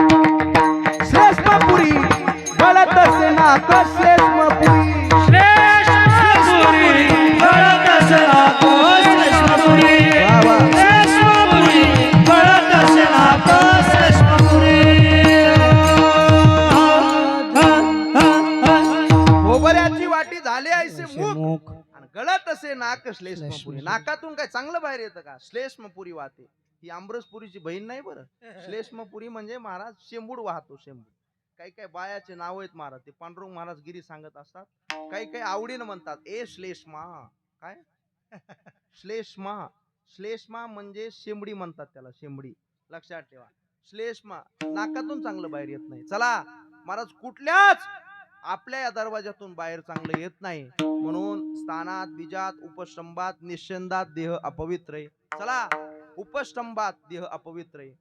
श्लेष्मपुरी, गळत से नाक श्लेष्मपुरी, श्लेष्मपुरी, गळत से नाक श्लेष्मपुरी, श्लेष्मपुरी, गळत से नाक श्लेष्मपुरी. खोबऱ्याची वाटी झाले ऐसे मुख, गळत असे नाक श्लेष्मपुरी. नाकातून काय चांगलं बाहेर येतं का? श्लेष्मपुरी वाहते. ही आमरसपुरीची बहीण नाही बरं. श्लेष्मपुरी म्हणजे महाराज शेंबूड वाहतो. शेंबूड. काही काही बायाचे नाव आहेत महाराज, ते पांडुरंग महाराज गिरी सांगत असतात. काही काही आवडीनं म्हणतात, ए श्लेष्मा. काय? श्लेष्मा. श्लेष्मा म्हणजे शेंबडी म्हणतात त्याला. शेंबडी. लक्षात ठेवा. श्लेष्मा. नाकातून चांगलं बाहेर येत नाही. चला महाराज, कुठल्याच आपल्या या दरवाजातून बाहेर चांगलं येत नाही. म्हणून स्थानात, बीजात, उपस्तंभात, निश्चंदात देह अपवित्र आहे. चला, उपस्तंभात देह अपवित्र आहे.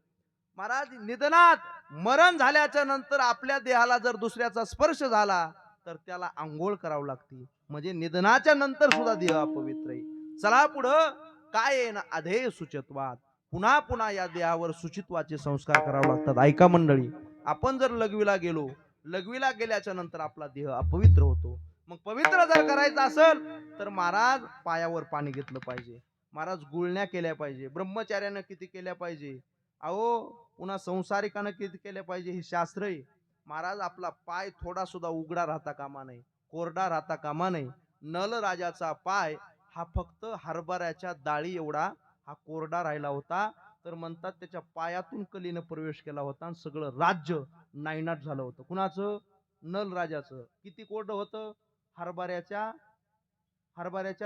महाराज, निधनात मरण झाल्याच्या नंतर आपल्या देहाला जर दुसऱ्याचा स्पर्श झाला तर त्याला आंघोळ करावं लागते. म्हणजे निधनाच्या नंतर सुद्धा देह अपवित्र आहे. चला पुढं काय आहे ना, अधेय सुचित्वात. पुन्हा पुन्हा या देहावर सुचित्वाचे संस्कार करावे लागतात. ऐका मंडळी, आपण जर लघवीला गेलो, लघवीला गेल्याच्या नंतर आपला देह अपवित्र होतो. मग पवित्र जर करायचं असेल तर महाराज पायावर पाणी घेतलं पाहिजे. महाराज गुळण्या केल्या पाहिजे. ब्रह्मचार्यानं किती केल्या पाहिजे. अहो, पुन्हा संसारिकानं किती केल्या पाहिजे. हे शास्त्र आहे महाराज. आपला पाय थोडा सुद्धा उघडा राहता कामा नाही, कोरडा राहता कामा नाही. नल राजाचा पाय हा फक्त हरभऱ्याच्या डाळी एवढा हा कोरडा राहिला होता. तर म्हणतात त्याच्या पायातून कलीनं प्रवेश केला होता आणि सगळं राज्य नायनाट झालं होतं. कुणाचं? नल राजाचं. किती कोरडं होतं? हरभऱ्याच्या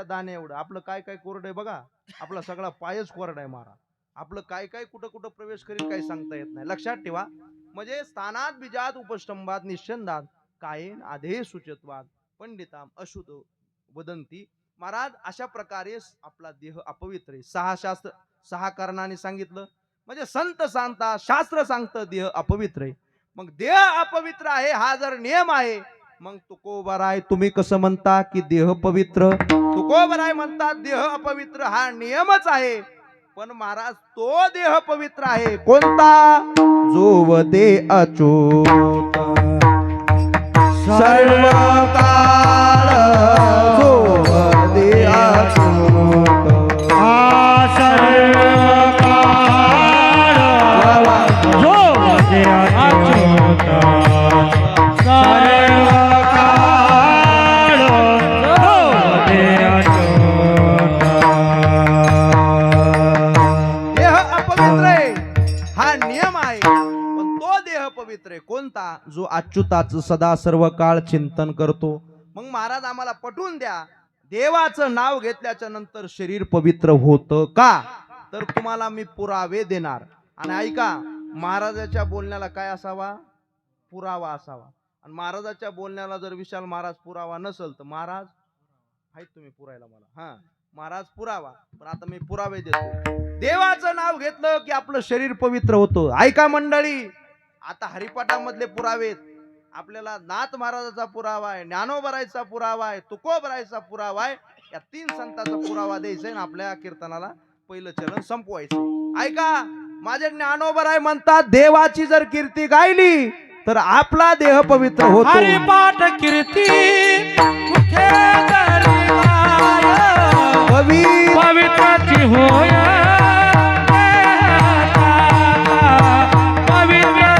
दाणे एवढं. आपलं काय काय कोरडं आहे बघा. आपला सगळा पायच कोरडा आहे महाराज. आपलं काय काय कुठं कुठं प्रवेश करील काही सांगता येत नाही. लक्षात ठेवा. म्हणजे स्थानात, बीजात, उपस्तंभात, निश्चंदात, कायेन आधे सुचित्वात पंडिताम अशुद्ध वदंती. महाराज, अशा प्रकारे आपला देह अपवित्र आहे. 6 शास्त्र 6 कारणाने सांगितलं. म्हणजे संत सांगता, शास्त्र सांगतं देह अपवित्र आहे. मग देह अपवित्र आहे हा जर नियम आहे, मग तुकोबराय तुम्ही कसं म्हणता की देह पवित्र? तुकोबराय म्हणतात देह अपवित्र हा नियमच आहे. पण महाराज, तो देह पवित्र आहे कोणता? जो दे अच्युत सर्व काळ, जो दे अच्युत सर्व काळ, जो दे अच्युत सर्व काळ, जो दे अच्युत. देह अपवित्र आहे हा नियम आहे. पण तो देह पवित्र आहे कोणता? जो अच्युताचं सदा सर्व काळ चिंतन करतो. मग महाराज आम्हाला पटवून द्या, देवाचं नाव घेतल्याच्या नंतर शरीर पवित्र होतं का? तर तुम्हाला मी पुरावे देणार. आणि ऐका, महाराजाच्या बोलण्याला काय असावा? पुरावा असावा. आणि महाराजाच्या बोलण्याला जर विशाल महाराज पुरावा नसेल तर महाराज आहेत तुम्ही पुरायला मला. महाराज पुरावा. पण आता मी पुरावे देतो. देवाचं नाव घेतलं की आपलं शरीर पवित्र होतं. ऐका मंडळी, आता हरिपाठामधले पुरावे आपल्याला नाथ महाराजाचा पुरावा आहे, ज्ञानोबरायचा पुरावा आहे, तुकोबरायचा पुरावा आहे. या 3 संतांचा पुरावा द्यायचा आहे. आपल्या कीर्तनाला पहिलं चरण संपवायचं. ऐका, माझे ज्ञानोबराय म्हणतात देवाची जर कीर्ती गायली तर आपला देह पवित्र होतो. हरिपाठ कीर्ती कुठे तरी गाय, पवित्राची होय, पवित्र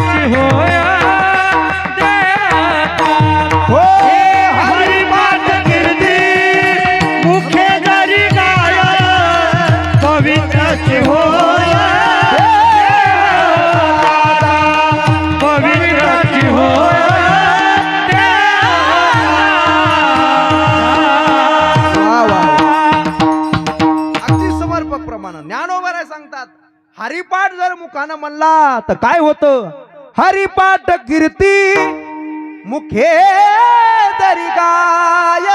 लोकांना म्हणला तर काय होतं? हरिपाठ कीर्ती मुखे जरी गाय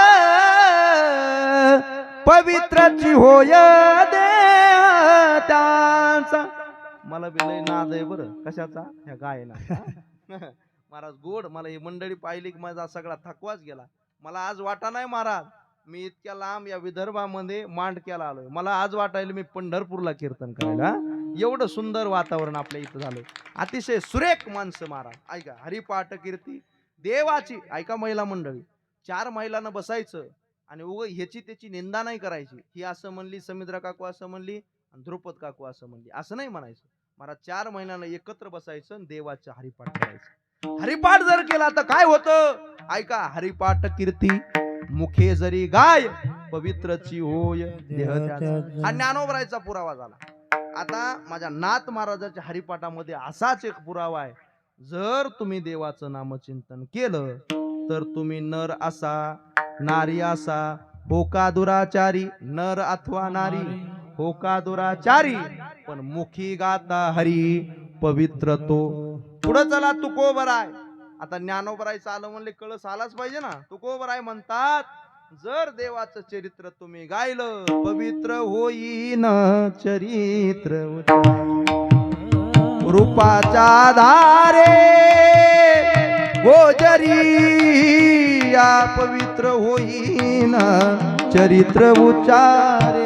पवित्रची होय देह त्यांचा. मला बी लय नाद आहे बरं कशाचा, ह्या गायना. महाराज गोड, मला ही मंडळी पाहिली की माझा सगळा थकवाच गेला. मला आज वाटा नाही महाराज मी इतक्या लांब या विदर्भामध्ये मांडक्याला आलोय. मला आज वाटायला मी पंढरपूरला कीर्तन करायला. एवढं सुंदर वातावरण आपल्या इथं झालं. अतिशय सुरेख माणसं महाराज. ऐका, हरिपाठ कीर्ती देवाची. ऐका महिला मंडळी, 4 महिलांना बसायचं आणि उग ह्याची त्याची निंदा नाही करायची. ही असं म्हणली, समिद्रा काकू असं म्हणली, ध्रुपद काकू असं म्हणली, असं नाही म्हणायचं. महाराज 4 महिन्यानं एकत्र बसायचं आणि देवाचं हरिपाठ करायचं. हरिपाठ जर केला तर काय होतं? ऐका, हरिपाठ कीर्ती मुखे जरी गाय पवित्रची होय देह त्याचा. हा ज्ञानोबरायचा पुरावा झाला. आता माझ्या नाथ महाराजाच्या हरिपाठामध्ये असाच एक पुरावा आहे. जर तुम्ही देवाचं नामचिंतन केलं तर तुम्ही नर असा नारी असा हो का दुराचारी, नर अथवा नारी हो का दुराचारी, पण मुखी गाता हरी पवित्र तो. पुढं चला, तुकोबराय. आता ज्ञानोबरायचं आलं म्हणले कळस आलाच पाहिजे ना. तुकोबराय म्हणतात, जर देवाचं चरित्र तुम्ही गायलं पवित्र होईन चरित्र. रूपाच्या धारे गोजरी या पवित्र होईन चरित्र उच्चारे.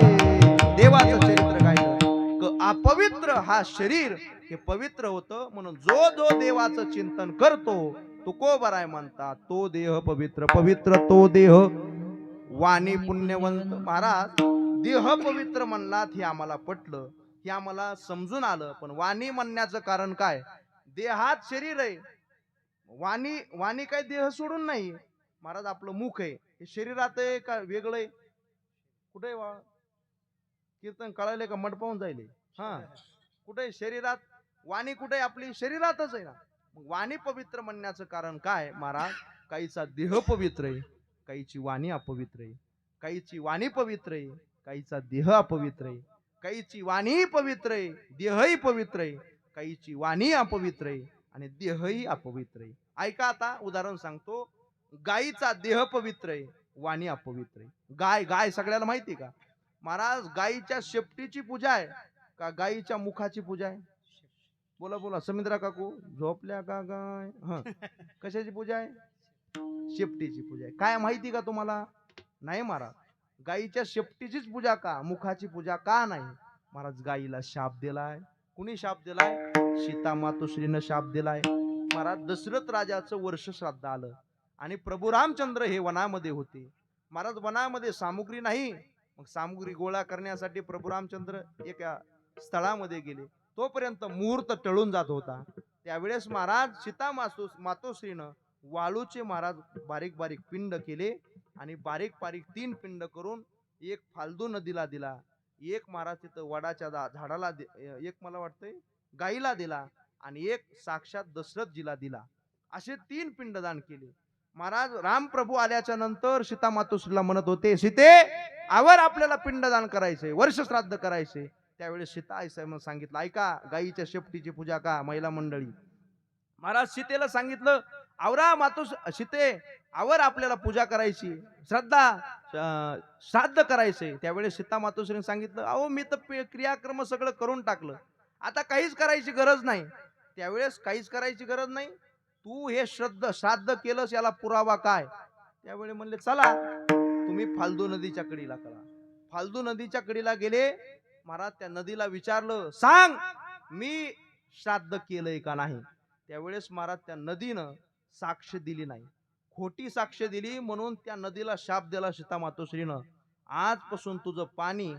देवाचं चरित्र गायलं अपवित्र हा शरीर हे पवित्र होतं. म्हणून जो जो देवाचं चिंतन करतो, तुकोबराय म्हणतात, तो देह पवित्र. पवित्र तो देह वाणी पुण्यवंत. महाराज देह पवित्र म्हणलात हे आम्हाला पटलं, हे आम्हाला समजून आलं. पण वाणी म्हणण्याचं कारण काय? देहात शरीर आहे, वाणी काय देह सोडून नाही. महाराज आपलं मुख आहे हे शरीरात आहे का वेगळं आहे? कुठे कीर्तन कळायले का मठ पाहून जाईल? हा, कुठे शरीरात? वाणी कुठे आपली शरीरातच आहे ना. मग वाणी पवित्र म्हणण्याचं कारण काय? महाराज काहीचा देह पवित्र आहे, काहीची वाणी अपवित्र आहे. काहीची वाणी पवित्र आहे, काहीचा देह अपवित्र आहे. काहीची वाणी पवित्र आहे, देहही पवित्र आहे. काहीची वाणी अपवित्र आहे आणि देहही अपवित्र आहे. ऐका, आता उदाहरण सांगतो. गायीचा देह पवित्र आहे, वाणी अपवित्र आहे. गाय सगळ्याला माहिती का महाराज? गायीच्या शेपटीची पूजा आहे का गायीच्या मुखाची पूजा आहे? बोला बोला, समिंद्रा काकू झोपल्या का गाय? कशाची पूजा आहे? शेपटीची पूजा आहे. काय माहिती का तुम्हाला? नाही महाराज, गायीच्या शेपटीचीच पूजा का, मुखाची पूजा का नाही? महाराज गायीला शाप दिलाय. कुणी शाप दिलाय? सीता मातोश्रीनं शाप दिलाय. महाराज दशरथ राजाचं वर्ष श्राद्ध आलं आणि प्रभू रामचंद्र हे वनामध्ये होते. महाराज वनामध्ये सामुग्री नाही, मग सामुग्री गोळा करण्यासाठी प्रभू रामचंद्र एका स्थळामध्ये गेले. तोपर्यंत मुहूर्त टळून जात होता. त्यावेळेस महाराज सीता मातोश्रीनं वाळूचे महाराज बारीक बारीक पिंड केले आणि बारीक बारीक 3 पिंड करून एक फाल्गू नदीला दिला, एक महाराज तिथं वडाच्या झाडाला, एक मला वाटतंय गाईला दिला आणि एक साक्षात दशरथजीला दिला. असे 3 पिंडदान केले. महाराज रामप्रभू आल्याच्या नंतर सीता मातोश्रीला म्हणत होते, सीते आवर आपल्याला पिंडदान करायचंय, वर्ष श्राद्ध करायचंय. त्यावेळेस सीता आईसाहेब सांगितलं, ऐका, गायीच्या शेपटीची पूजा का? महिला मंडळी, महाराज सीतेला सांगितलं, आवरा सीते आवर आपल्याला पूजा करायची, श्राद्ध करायचंय. त्यावेळेस सीता मातोश्रीने सांगितलं, अहो मी तर क्रियाक्रम सगळं करून टाकलं, आता काहीच करायची गरज नाही. त्यावेळेस काहीच करायची गरज नाही, तू हे श्राद्ध केलंस याला पुरावा काय? त्यावेळी म्हणले, चला तुम्ही फाल्गू नदीच्या कडीला करा. फाल्गू नदीच्या कडीला गेले. महाराज त्या नदीला विचारलं, सांग मी श्राद्ध केलंय का नाही? त्यावेळेस महाराज त्या नदीनं साक्ष दिली नाही, खोटी साक्ष दिली. म्हणून त्या नदीला शाप दिला सीता मातोश्रीनं, आजपासून तुझं पाणी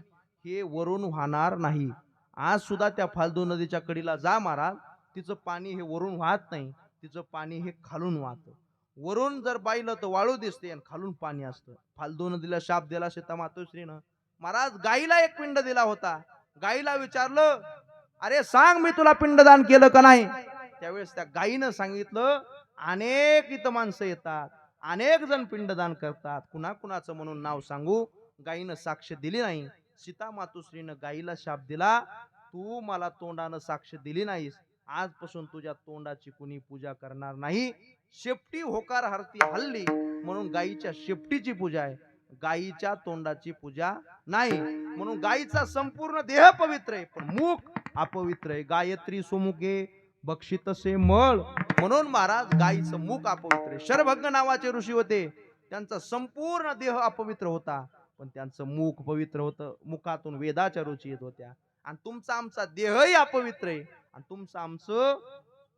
हे वरून वाहणार नाही. आज सुद्धा त्या फाल्गू नदीच्या कडीला जा महाराज, तिचं पाणी हे वरून वाहत नाही, तिचं पाणी हे खालून वाहतं. वरून जर पाहिलं तर वाळू दिसते आणि खालून पाणी असतं. फाल्गू नदीला शाप दिला सीता मातोश्रीनं. महाराज गाईला एक पिंड दिला होता. गाईला विचारलं, अरे सांग मी तुला पिंडदान केलं का नाही? त्यावेळेस त्या गाईनं सांगितलं, अनेक इथं माणसं येतात, अनेक जण पिंडदान करतात, कुणाकुणाचं म्हणून नाव सांगू? गाईनं साक्ष दिली नाही. सीता मातोश्रीनं गाईला शाप दिला, तू मला तोंडानं साक्ष दिली नाहीस, आजपासून तुझ्या तोंडाची कुणी पूजा करणार नाही. शेपटी होकार हरती हल्ली म्हणून गायीच्या शेपटीची पूजा आहे, गायीच्या तोंडाची पूजा नाही. म्हणून गायीचा संपूर्ण देह पवित्र आहे, पण मुख अपवित्र आहे. गायत्री सुमुखे बक्षितसे मळ, म्हणून महाराज गायीचं मुख अपवित्र आहे. शरभंग नावाचे ऋषी होते, त्यांचा संपूर्ण देह अपवित्र होता, पण त्यांचं मुख पवित्र होतं. मुखातून वेदाच्या रुची येत होत्या. आणि तुमचा आमचा देहही अपवित्र आहे, आणि तुमचं आमचं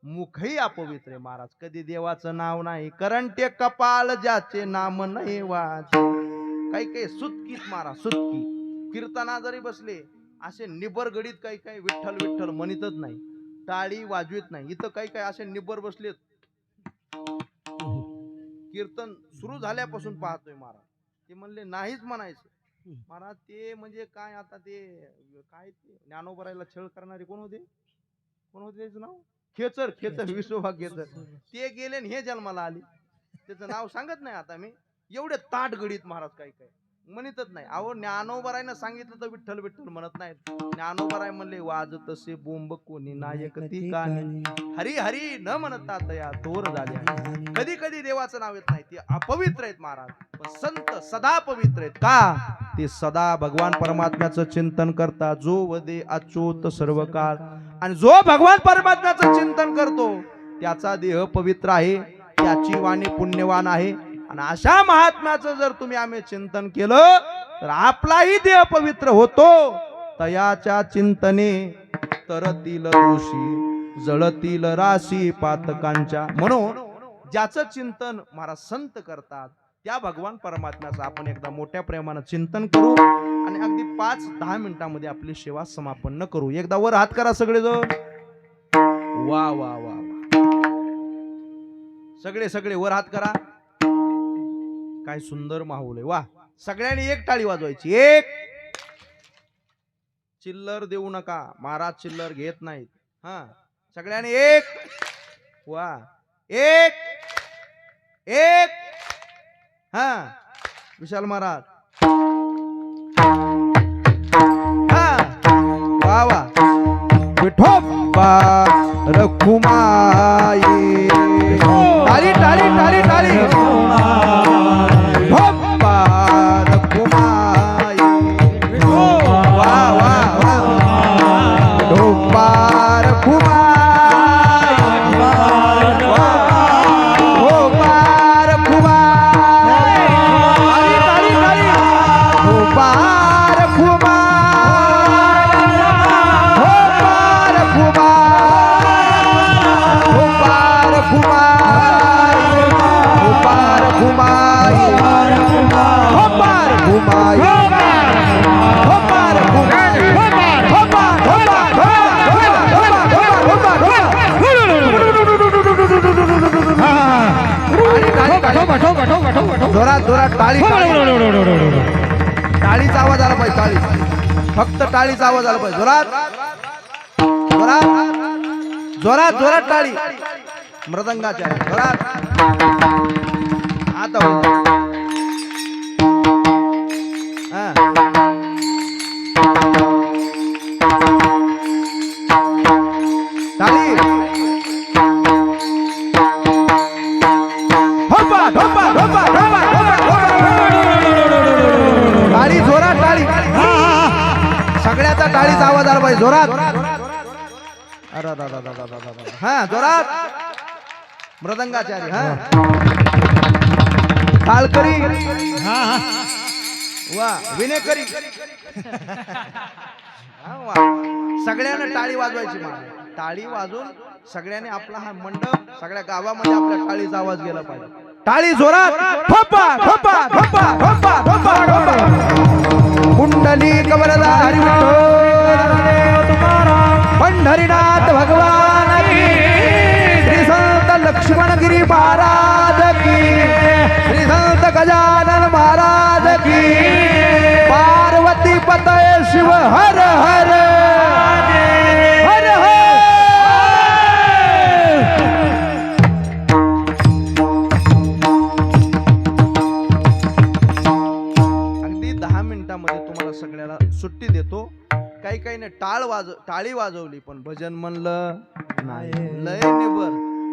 मुखही अपवित्र आहे. महाराज कधी देवाचं नाव नाही, कारण ते कपाल ज्याचे नाम नाही वाचे. काही काही सुतकीत महाराज, सुतकी कीर्तना जरी बसले असे निबर गडीत, काही काही विठ्ठल विठ्ठल म्हणतच नाही, टाळी वाजवीत नाही. इथं काही काही असे निबर बसलेत, कीर्तन सुरू झाल्यापासून पाहतोय महाराज. ते म्हणले नाहीच म्हणायचं. महाराज ते म्हणजे काय, आता ते काय, ते ज्ञानोबरायला छळ करणारे कोण होते, कोण होते त्याचं नाव, खेचर, खेचर, विश्वभा खेचर. ते गेले आणि हे जन्माला आले, त्याचं नाव सांगत नाही आता मी. एवढे ताट गडीत महाराज काही काही म्हणतच नाही. अहो ज्ञानोबरायनं सांगितलं तर विठ्ठल विठ्ठल म्हणत नाहीत. ज्ञानोबराय म्हणले वाजत असे बोंब कोणी नायक ती कानी, हरी हरी न म्हणता तया थोर झाले. कधी कधी देवाचं नाव येत नाही, ते अपवित्र आहेत महाराज. पण संत सदा पवित्र आहेत. का? ते सदा भगवान परमात्म्याचं चिंतन करतात. जो वदे अच्युत सर्व काळ, आणि जो भगवान परमात्म्याचं चिंतन करतो त्याचा देह पवित्र आहे, त्याची वाणी पुण्यवान आहे. आणि अशा महात्म्याचं जर तुम्ही आम्ही चिंतन केलं तर आपलाही देह पवित्र होतो. तयाच्या चिंतने तरतील ऋषी जळतील राशी पातकांच्या. म्हणून ज्याचं चिंतन महाराज संत करतात त्या भगवान परमात्म्याचं आपण एकदा मोठ्या प्रेमानं चिंतन करू, आणि अगदी 5-10 मिनिटांमध्ये आपली सेवा समापन करू. एकदा वर हात करा सगळेजण. वा वा वा, सगळे सगळे वर हात करा. काय सुंदर माहोल आहे. वा, सगळ्यांनी एक टाळी वाजवायची. एक, चिल्लर देऊ नका, महाराज चिल्लर घेत नाहीत. हा, सगळ्यांनी एक. वा, एक एक. हा, विशाल महाराज. हा, वा वा. विठोबा रखुमाई, टाळी टाळी टाळी टाळी. जोरात जोरात टाळी. टाळीचा आवाज आला पाहिजे, टाळी, फक्त टाळीचा आवाज आला पाहिजे. जोरात जोरात जोरात जोरात टाळी. मृदंगाच्या जोरात. आता टाळी. टाळी जोरात, टाळी सगळ्याचा टाळीचा आवाज आला पाहिजे. जोरात. हा, जोरात. मृदंगाचारी. हा, टाळकरी. वा, विनेकरी. सगळ्यांना टाळी वाजवायची. टाळी वाजून सगळ्यांनी आपला हा मंडप, सगळ्या गावामध्ये आपल्या टाळीचा आवाज गेला पाहिजे. टाळी जोरात. ठोपा ठोपा ठोपा ठोपा ठोपा ठोपा. कुंडली कमलदा हरी पंढरीनाथ भगवान की, श्री संत लक्ष्मणगिरी महाराज की, श्री संत गजानन महाराज की, पार्वती पतये शिव हर हर हर हर. अगदी 10 मिनिटांमध्ये तुम्हाला सगळ्याला सुट्टी देतो. काही काही त्याने टाळी वाजवली पण भजन म्हणलं नाही. लय निबर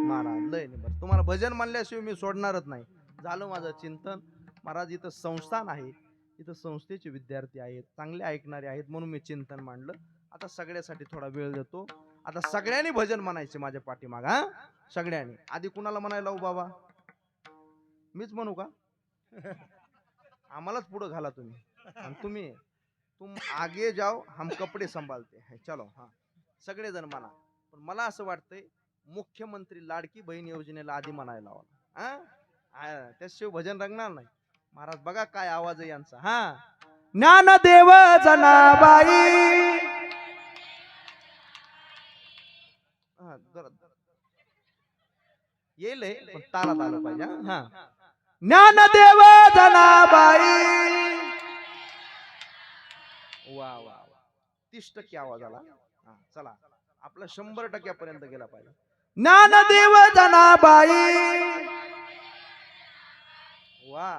महाराज, लय निबर. तुम्हाला भजन म्हणल्याशिवाय मी सोडणारच नाही. झालं माझं चिंतन. महाराज इथं संस्थान आहे, इथं संस्थेचे विद्यार्थी आहेत, चांगले ऐकणारे आहेत, म्हणून मी चिंतन मांडलं. आता सगळ्यासाठी थोडा वेळ देतो. आता सगळ्यांनी भजन म्हणायचे माझ्या पाठीमाग. हा, सगळ्यांनी. आधी कुणाला म्हणायला लावू बाबा? मीच म्हणू का? आम्हालाच पुढे घाला तुम्ही. आणि तुम आगे जाओ, हम कपडे संभालते हैं. चलो. हा, सगळेजण म्हणा. पण मला असं वाटतंय मुख्यमंत्री लाडकी बहीण योजनेला आधी म्हणायला लावा. हा, त्याशिवाय भजन रंगणार नाही. महाराज बघा काय आवाज आहे यांचा. हा, ज्ञानदेव जनाबाई. येईल पण तालात आलं पाहिजे. हा, ज्ञानदेव जनाबाई. वा वा, 30% आवाज आला. चला, आपला 100% पर्यंत गेला पाहिजे. ज्ञानदेव जनाबाई. वा,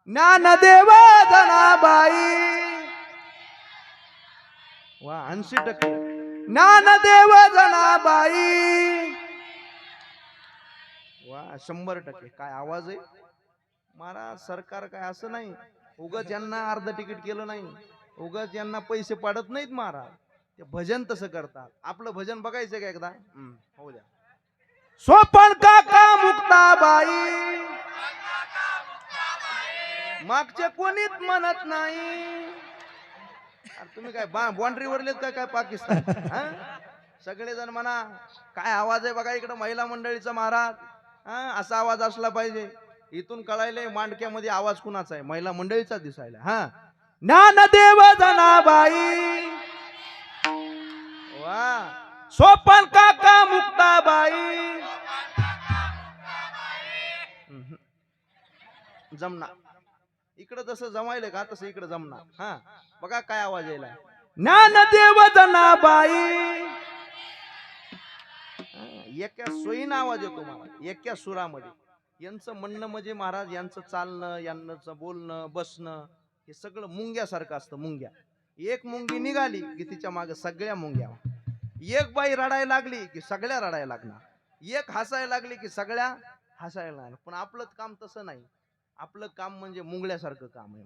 ज्ञानदेव जनाबाई. वा, 80%. ज्ञानदेव जनाबाई. वा, 100%. काय आवाज आहे महाराज. सरकार काय असं नाही उगाच यांना अर्ध तिकीट केलं नाही, उगाच यांना पैसे पाडत नाहीत महाराज. ते भजन तसं करतात. आपलं भजन बघायचं का एकदा? हो द्या. सोपन काका मुक्ताबाई. मागचे कोणीच म्हणत नाही. तुम्ही काय बाउंड्री वरलेत काय पाकिस्तान? सगळेजण म्हणा. काय आवाज आहे बघा इकडं महिला मंडळीचा महाराज. असा आवाज असला पाहिजे. इथून कळायले मांडक्यामध्ये आवाज कुणाचा आहे? महिला मंडळीचा दिसायला. हा, ज्ञानदेव जनाबाई. वा, सोपन काका मुक्ताबाई. जमना इकडं जसं जमायले का तसं इकडं जमणार. हा, बघा काय आवाज यायला. ज्ञानदेव जनाबाई. एका सोयीनं आवाज येतो महाराज, एका सुरामध्ये. यांचं म्हणणं म्हणजे महाराज यांचं चालणं, यांचं बोलणं, बसणं हे सगळं मुंग्यासारखं असतं. मुंग्या. एक मुंगी निघाली की तिच्या मागे सगळ्या मुंग्या. एक बाई रडायला लागली की सगळ्या रडायला लागणार. एक हसायला लागली की सगळ्या हसायला लागणार. पण आपलं काम तसं नाही. आपलं काम म्हणजे मुंगळ्यासारखं काम आहे.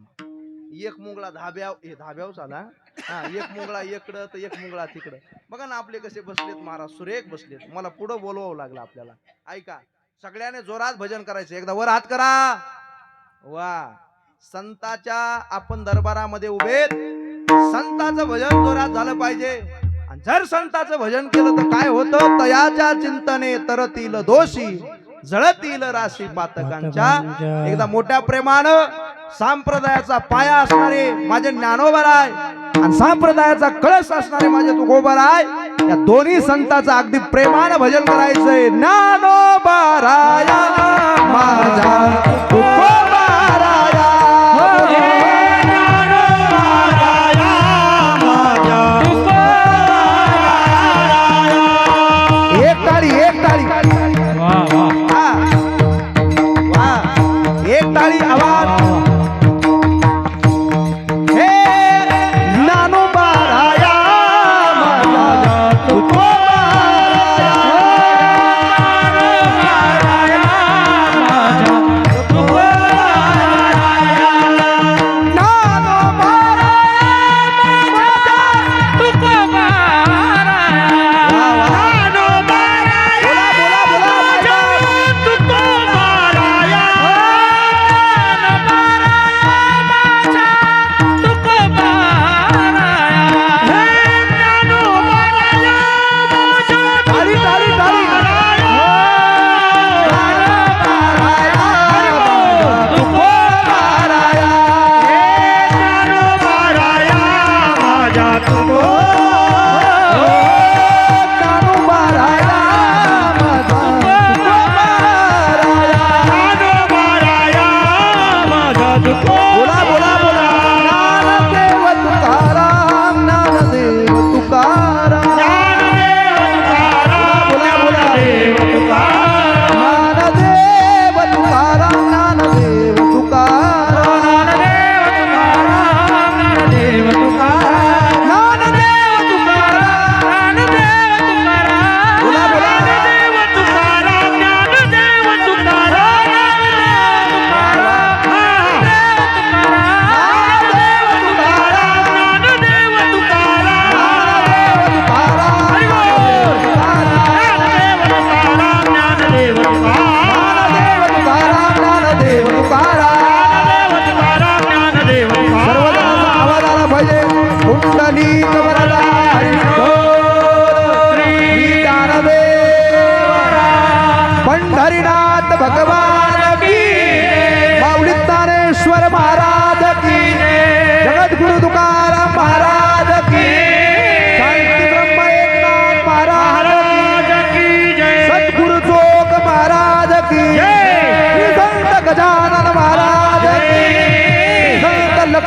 एक मुंगळा धाब्यावर झाला. हा, एक मुंगळा इकडं तर एक मुंगळा तिकडं. बघा ना आपले कसे बसलेत महाराज, सुरेख बसलेत. मला पुढं बोलवावं लागलं आपल्याला. ऐका, सगळ्याने जोरात भजन करायचं. एकदा वर हात करा. वा, संताच्या आपण दरबारामध्ये उभेत. संताचं भजन जोरात झालं पाहिजे. आणि जर संताचं भजन केलं तर काय होतं? तयाच्या चिंतने तरतील दोषी, जळतील राशी पातकांच्या. एकदा मोठ्या प्रेमानं संप्रदायाचा पाया असणारे माझे ज्ञानोबाराय आणि संप्रदायाचा कळस असणारे माझे तुकोबाराय, या दोन्ही संतांचं अगदी प्रेमानं भजन करायचंय. ज्ञानोबाराया माझा तुकोबाराया. एक टाळी, एक टाळी. एक टाळी आवाज.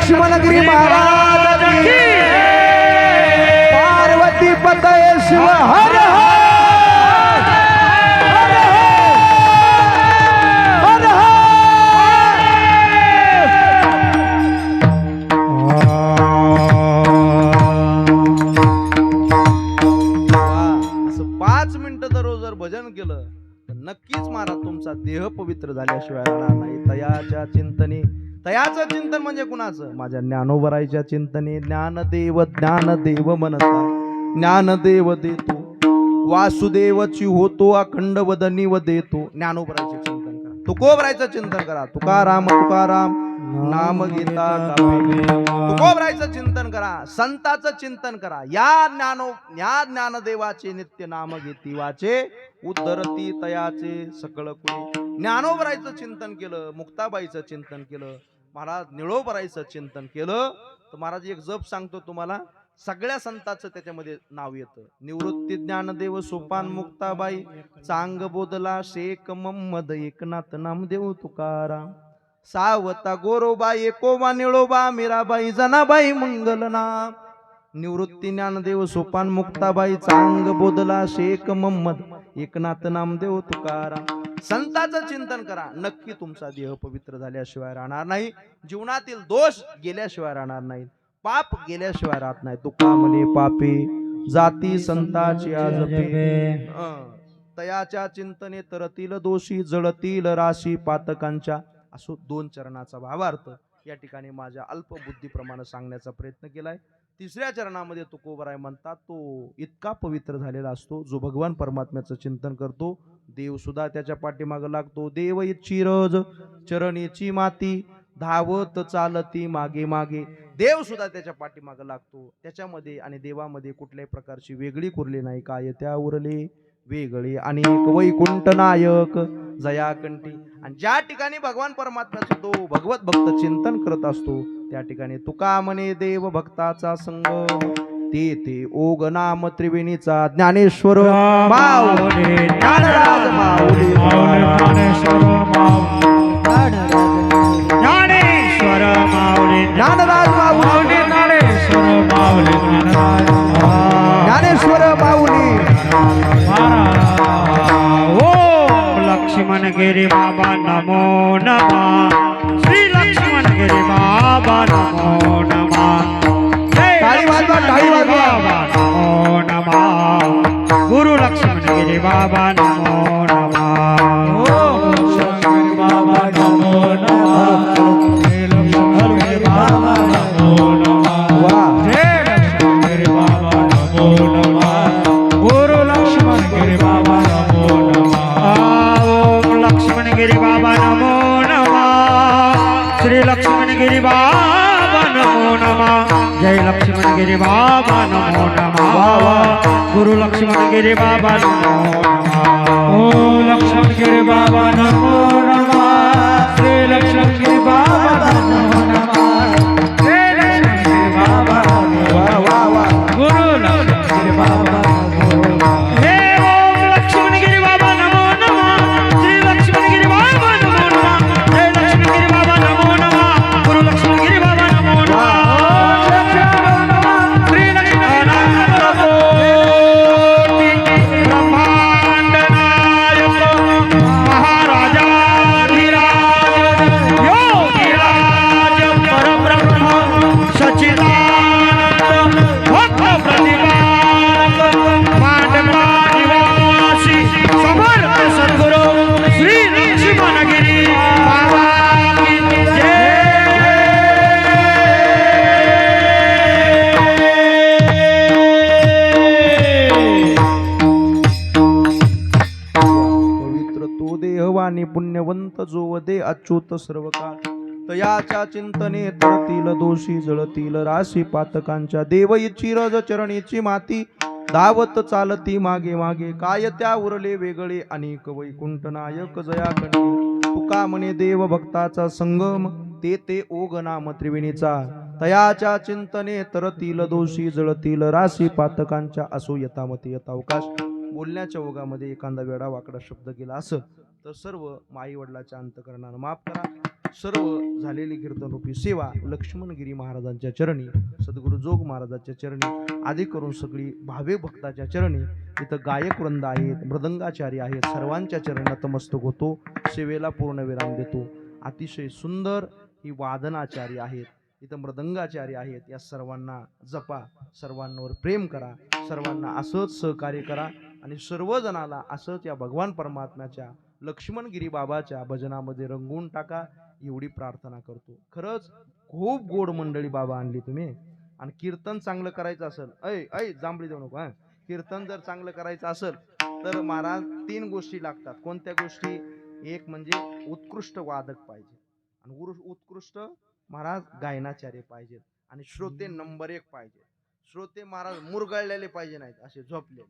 लक्ष्मणगिरी महाराज की पार्वती पतये शिव हर हर हर असं 5 मिनिटं दररोज जर भजन केलं तर नक्कीच महाराज तुमचा देह पवित्र झाल्याशिवाय राहणार नाही. तयाच्या चिंतने, तयाचं चिंतन म्हणजे कुणाचं? माझ्या ज्ञानोबराईच्या चिंतने. ज्ञानदेव ज्ञानदेव म्हणता ज्ञानदेव देतो, वासुदेवची होतो अखंड वदनी व देतो. ज्ञानोबराईचे चिंतन करा, तुकोबराईचं चिंतन करा. तुकाराम तुकाराम नाम घेता कापे. तुकोबराईचं चिंतन करा, संताचं चिंतन करा. या ज्ञानदेवाचे नित्य नाम घेती वाचे, उद्धरती तयाचे सकळ कुळे. ज्ञानोबराईचं चिंतन केलं, मुक्ताबाईचं चिंतन केलं, महाराज निळोबराईचं चिंतन केलं तर महाराज एक जप सांगतो तुम्हाला, सगळ्या संतांचं त्याच्यामध्ये नाव येतं. निवृत्ती ज्ञानदेव सोपान मुक्ताबाई, चांग बोधला शेख मोहम्मद एकनाथ नामदेव तुकाराम, सावता गोरोबा एकोबा निळोबा मीराबाई जनाबाई मंगलनाम. निवृत्ती ज्ञानदेव सोपान मुक्ताबाई, चांग बोधला शेख मोहम्मद एकनाथ नामदेव तुकाराम. संतांचं चिंतन करा, नक्की तुमचा देह पवित्र झाल्याशिवाय राहणार नाही. जीवनातील दोष गेल्याशिवाय राहणार नाही, पाप गेल्याशिवाय राहत नाही. तुका म्हणे पापे जाती संताची आजपे, तयाच्या चिंतने तरतील दोषी जळतील राशी पातकांच्या. असो 2 चरणाचा भावार्थ या ठिकाणी माझ्या अल्पबुद्धीप्रमाणे सांगण्याचा प्रयत्न केलाय. 3ऱ्या चरणामध्ये तुकोबराय म्हणतात, तो इतका पवित्र झालेला असतो जो भगवान परमात्म्याचं चिंतन करतो, देव सुद्धा त्याच्या पाठीमागे लागतो. देव इच्छी रज चरणीची माती, धावत चालती मागे मागे. देव सुद्धा त्याच्या पाठीमागे लागतो. त्याच्यामध्ये आणि देवामध्ये कुठल्याही प्रकारची वेगळी कुरली नाही. काय त्या उरले वेगळे अनेक वैकुंठ नायक जयाकंठी. आणि ज्या ठिकाणी भगवान परमात्म्याचं तो भगवत भक्त चिंतन करत असतो त्या ठिकाणी तुका म्हणे देव भक्ताचा संग, ते ओग नाम त्रिवेणीचा. ज्ञानेश्वर माऊली ज्ञानराज माऊली, ज्ञानेश्वर माऊली, ज्ञानराज माऊली, ज्ञानेश्वर माऊली. ओम लक्ष्मण गिरी बाबा नमो नमः, श्री लक्ष्मण गिरी बाबा नमो नमः. टाळी वाजवा, टाळी वाजवा. बाबा नमो नमः, गुरु लक्ष्मण गिरी बाबा नमो नमः. ओम लक्ष्मण गिरी बाबा नमो नमः, श्री लक्ष्मण गिरी बाबा नमो नमः. वाह. जय लक्ष्मण गिरी बाबा नमो नमः, गुरु लक्ष्मण गिरी बाबा नमो नमः. ओम लक्ष्मण गिरी बाबा नमो नमः, श्री लक्ष्मण गिरी बाबा नमो नमः. जय लक्ष्मण गिरी बाबा नमो नमः, गुरु लक्ष्मण गिरी बाबा नमो नमः. ओम लक्ष्मण गिरी बाबा नमो नमः, श्री लक्ष्मण गिरी बाबा नमो नमः. जय लक्ष्मण गिरी बाबा नमो वाह वाह वाह. गुरु लक्ष्मण गिरी बाबा नमो नमः. हे ओम लक्ष्मण गिरी बाबा नमो नमः, श्री लक्ष्मण गिरी बाबा नमो नमः. जय लक्ष्मण गिरी बाबा नमो नमः, गुरु लक्ष्मण गिरी बाबा नमो नमः. श्री लक्ष्मण ब्रह्मांड नायक महाराजाधिराज योगीराज परब्रह्म सच्चिदानंद भक्त प्रतिपालक मांडवा निवासी समर्थ सद्गुरु श्री लक्ष्मणगिरी बाबा की जय. पवित्र तो देहवानी पुण्यवंत जो वदे अच्युत सर्व काळ. तयाच्या चिंतने तरतील दोषी जळतील राशी पातकांच्या. देव इच्छी रज चरणीची माती, धावत चालती मागे मागे. काय त्या उरले वेगळे अनेक वैकुंठ नायक जयाकंठी. तुका म्हणे देव भक्ताचा संगम, ते ओग नाम त्रिवेणीचा. तयाच्या चिंतने तरतील दोषी जळतील राशी पातकांच्या. असो यथामती यथावकाश. बोलण्याच्या ओघामध्ये एखादा वेडा वाकडा शब्द केला असं तर सर्व माई वडिलाच्या अंतकरणानं माफ करा. सर्व झालेली कीर्तनरूपी सेवा लक्ष्मणगिरी महाराजांच्या चरणी, सद्गुरु जोग महाराजांच्या चरणी, आदी करून सगळी भावे भक्ताच्या चरणी, इथं गायक वृंद आहेत, मृदंगाचारी आहेत, सर्वांच्या चरणी नतमस्तक होतो, सेवेला पूर्ण विराम देतो. अतिशय सुंदर ही वादनाचारी आहेत, इथं मृदंगाचारी आहेत. या सर्वांना जपा, सर्वांवर प्रेम करा, सर्वांना असंच सहकार्य करा आणि सर्वजणाला असंच या भगवान परमात्म्याच्या लक्ष्मणगिरी बाबाच्या भजनामध्ये रंगवून टाका, एवढी प्रार्थना करतो. खरंच खूप गोड मंडळी बाबा आणली तुम्ही. आणि कीर्तन चांगलं करायचं असेल, ऐ जांभळी देऊ नको, कीर्तन जर चांगलं करायचं असेल तर महाराज 3 गोष्टी लागतात. कोणत्या गोष्टी? एक म्हणजे उत्कृष्ट वादक पाहिजे, आणि उत्कृष्ट महाराज गायनाचार्य पाहिजेत, आणि श्रोते नंबर 1 पाहिजे. श्रोते महाराज मुरगळलेले पाहिजे नाहीत, असे झोपले.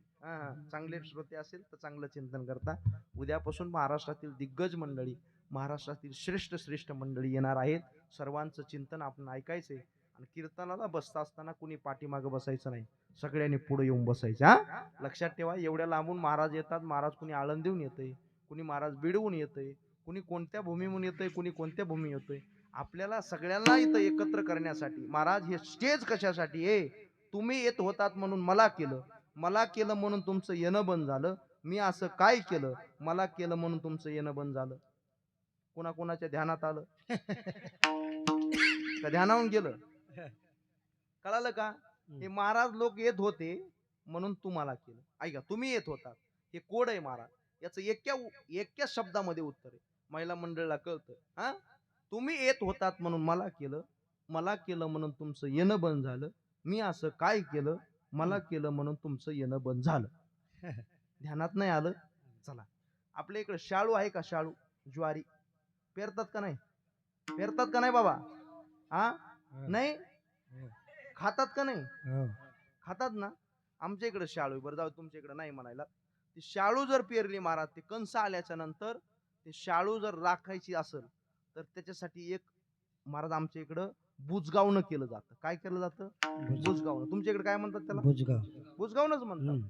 चांगले श्रोते असेल तर चांगलं चिंतन करता. उद्यापासून महाराष्ट्रातील दिग्गज मंडळी, महाराष्ट्रातील श्रेष्ठ मंडळी येणार आहेत. सर्वांचं चिंतन आपण ऐकायचंय. आणि कीर्तनाला बसता असताना कुणी पाठीमागं बसायचं नाही, सगळ्यांनी पुढे येऊन बसायचं. लक्षात ठेवा, एवढ्या लांबून महाराज येतात. महाराज कुणी आळंदीहून येतंय, कुणी महाराज बीडहून येतंय, कुणी कोणत्या भूमीहून येतंय, कुणी कोणत्या भूमी येतोय. आपल्याला सगळ्यांना इथं एकत्र करण्यासाठी महाराज हे स्टेज कशासाठी आहे? तुम्ही येत होतात म्हणून मला केलं म्हणून तुमचं येणं बंद झालं. मी असं काय केलं? मला केलं म्हणून तुमचं येणं बंद झालं. कोणाच्या ध्यानात आलं का? ध्यानावून गेलं? कळालं का? हे महाराज लोक येत होते म्हणून तुम्हाला केलं. ऐका, तुम्ही येत होतात, हे कोड आहे महाराज. याचं एका शब्दामध्ये उत्तर आहे. महिला मंडळाला कळतं. तुम्ही येत होतात म्हणून मला केलं म्हणून तुमचं येणं बंद झालं. मी असं काय केलं? मला केलं म्हणून तुमचं येणं बंद झालं. ध्यानात नाही आलं? चला, आपल्या इकडे शाळू आहे का? शाळू ज्वारी पेरतात का नाही? पेरतात का नाही बाबा? नाही खातात का नाही? खातात ना. आमच्या इकडे शाळू, बरं जाऊ, तुमच्या इकडे नाही म्हणायला. ती शाळू जर पेरली महाराज, ते कंस आल्याच्या नंतर ते शाळू जर राखायची असेल तर त्याच्यासाठी एक महाराज आमच्या इकडं बुजगावणं केलं जातं. काय केलं जातं? बुजगावणं. तुमच्या इकडे काय म्हणतात त्याला? बुजगावणंच म्हणतात.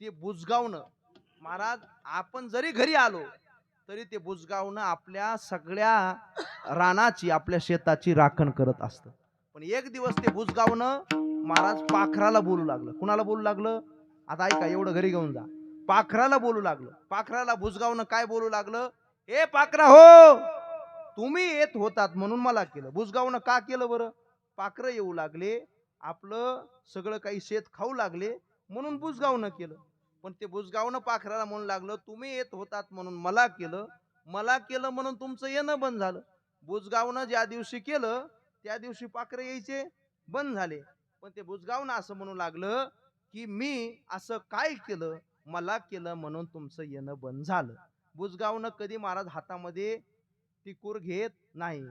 ते बुजगावणं महाराज, आपण जरी घरी आलो तरी ते बुजगावणं आपल्या सगळ्या रानाची, आपल्या शेताची राखण करत असतं. पण एक दिवस ते बुजगावणं महाराज पाखराला बोलू लागलं. कुणाला बोलू लागलं? आता ऐका, एवढं घरी घेऊन जा. पाखराला बोलू लागलं. पाखराला बुजगावणं काय बोलू लागलं? ए पाखरा हो, तुम्ही येत होतात म्हणून मला केलं. बुजगावणं का केलं बरं? पाखरं येऊ लागले, आपलं सगळं काही शेत खाऊ लागले म्हणून बुजगावणं केलं. पण ते बुजगावणं पाखराला म्हणू लागलं, तुम्ही येत होतात म्हणून मला केलं म्हणून तुमचं येणं बंद झालं. बुजगावणं ज्या दिवशी केलं त्या दिवशी पाखरं यायचे बंद झाले. पण ते बुजगावणं असं म्हणू लागलं की मी असं काय केलं? मला केलं म्हणून तुमचं येणं बंद झालं. बुजगावणं कधी महाराज हातामध्ये टिकूर घेत नाही.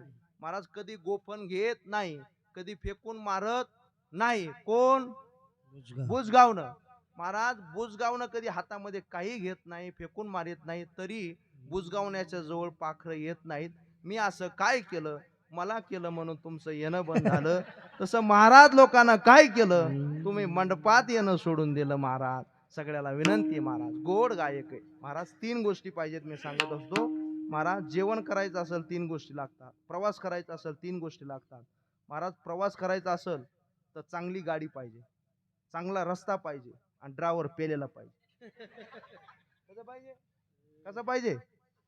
महाराज कधी गोफण घेत नाही, कधी फेकून मारत नाही. कोण? बुजगावणं. महाराज बुजगावणं कधी हातामध्ये काही घेत नाही, फेकून मारत नाही, तरी बुजगावण्याच्या जवळ पाखरं येत नाहीत. मी असं काय केलं? मला केलं म्हणून तुमचं येणं बंद झालं. तसं महाराज लोकांना काय केलं? तुम्ही मंडपात येणं सोडून दिलं. महाराज सगळ्याला विनंती, महाराज गोड गायक आहे महाराज. 3 गोष्टी पाहिजेत मी सांगत असतो महाराज. जेवण करायचं असेल 3 गोष्टी लागतात. प्रवास करायचा असेल 3 गोष्टी लागतात महाराज. प्रवास करायचा असेल तर चांगली गाडी पाहिजे, चांगला रस्ता पाहिजे, आणि ड्रायव्हर पेलेला पाहिजे. कसं पाहिजे?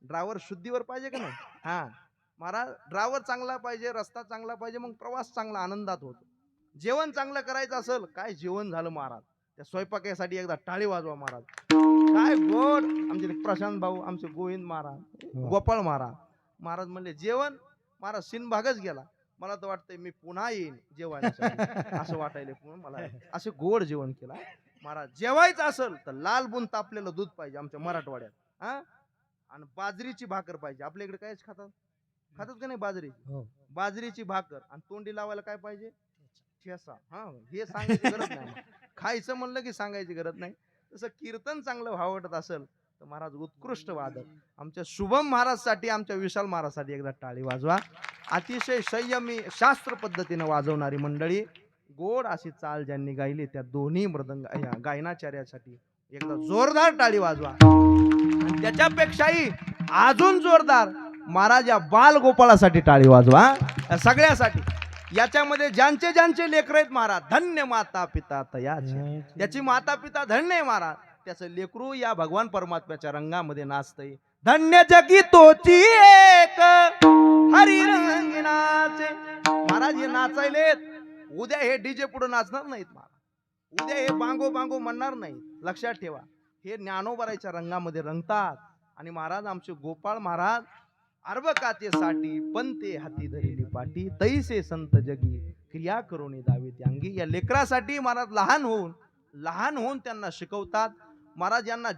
ड्रायव्हर शुद्धीवर पाहिजे का नाही? महाराज ड्रायव्हर चांगला पाहिजे, रस्ता चांगला पाहिजे, मग प्रवास चांगला आनंदात होतो. जेवण चांगलं करायचं असेल, काय जेवण झालं महाराज. त्या स्वयंपाकासाठी एकदा टाळी वाजवा महाराज. काय गोड. आमचे प्रशांत भाऊ, आमचे गोविंद महाराज, गोपाळ महाराज म्हणले जेवण. महाराज सिनभागच गेला. मला तर वाटतंय मी पुन्हा येईन जेवणासाठी असं वाटायला. मला असं गोड जेवण केलं महाराज. जेवायचं असेल तर लाल बुन तापलेलं दूध पाहिजे आमच्या मराठवाड्यात. आणि बाजरीची भाकर पाहिजे. आपल्या इकडे कायच खातात का नाही? बाजरीची भाकर. आणि तोंडी लावायला काय पाहिजे? ठेसा. हे सांगायची गरज नाही. खायचं म्हणलं की सांगायची गरज नाही. तसं कीर्तन चांगलं वाटत असेल तर महाराज उत्कृष्ट वादक आमच्या शुभम महाराज साठी, आमच्या विशाल महाराज साठी एकदा टाळी वाजवा. अतिशय संयमी शास्त्र पद्धतीने वाजवणारी मंडळी, गोड अशी चाल ज्यांनी गायली त्या दोन्ही मृदंग गायनाचार्यासाठी एकदा जोरदार टाळी वाजवा. त्याच्यापेक्षाही अजून जोरदार महाराज या बाल गोपाळासाठी टाळी वाजवा हा. या सगळ्यासाठी याच्यामध्ये ज्यांचे ज्यांचे लेकर आहेत महाराज धन्य माता पिता तयाचे त्याची माता पिता धन्य आहे महाराज त्याचं लेकरू या भगवान परमात्म्याच्या रंगामध्ये नाचतंय धन्य जगी तोची एक हरी रंगनाचे महाराज हे नाचायलेत उद्या हे डीजे पुढे नाचणार नाहीत महाराज उद्या हे बांगो बांगो म्हणणार नाही लक्षात ठेवा हे ज्ञानोबराच्या रंगामध्ये रंगतात आणि महाराज आमचे गोपाळ महाराज अर्भकातेसाठी पंते हाती धरली पाठी तैसे संत जगी क्रिया करून दावे ते अंगी या लेकरासाठी महाराज लहान होऊन त्यांना शिकवतात महाराज यांना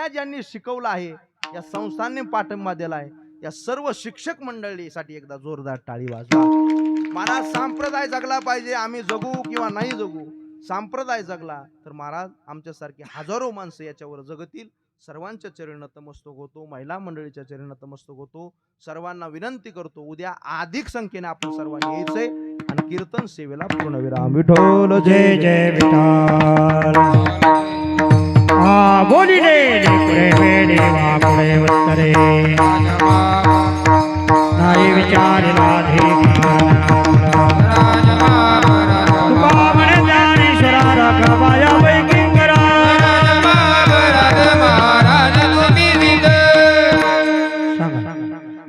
ज्यांनी शिकवलं आहे या संस्थांनी पाठिंबा दिला आहे या सर्व शिक्षक मंडळीसाठी एकदा जोरदार टाळी वाजवा महाराज संप्रदाय जगला पाहिजे आम्ही जगू किंवा नाही जगू संप्रदाय जगला तर महाराज आमच्यासारखे हजारो माणसं याच्यावर जगतील सर्वांच्या चरणी नतमस्तक होतो महिला मंडळीच्या चरणी नतमस्तक होतो सर्वांना विनंती करतो उद्या अधिक संख्येने आपण सर्वांनी यायचंय आणि कीर्तन सेवेला पूर्णविराम विठ्ठल जय जय विठ्ठल बोलिले लेकरे वेडे वाकुळे उत्तरे नाही विचारला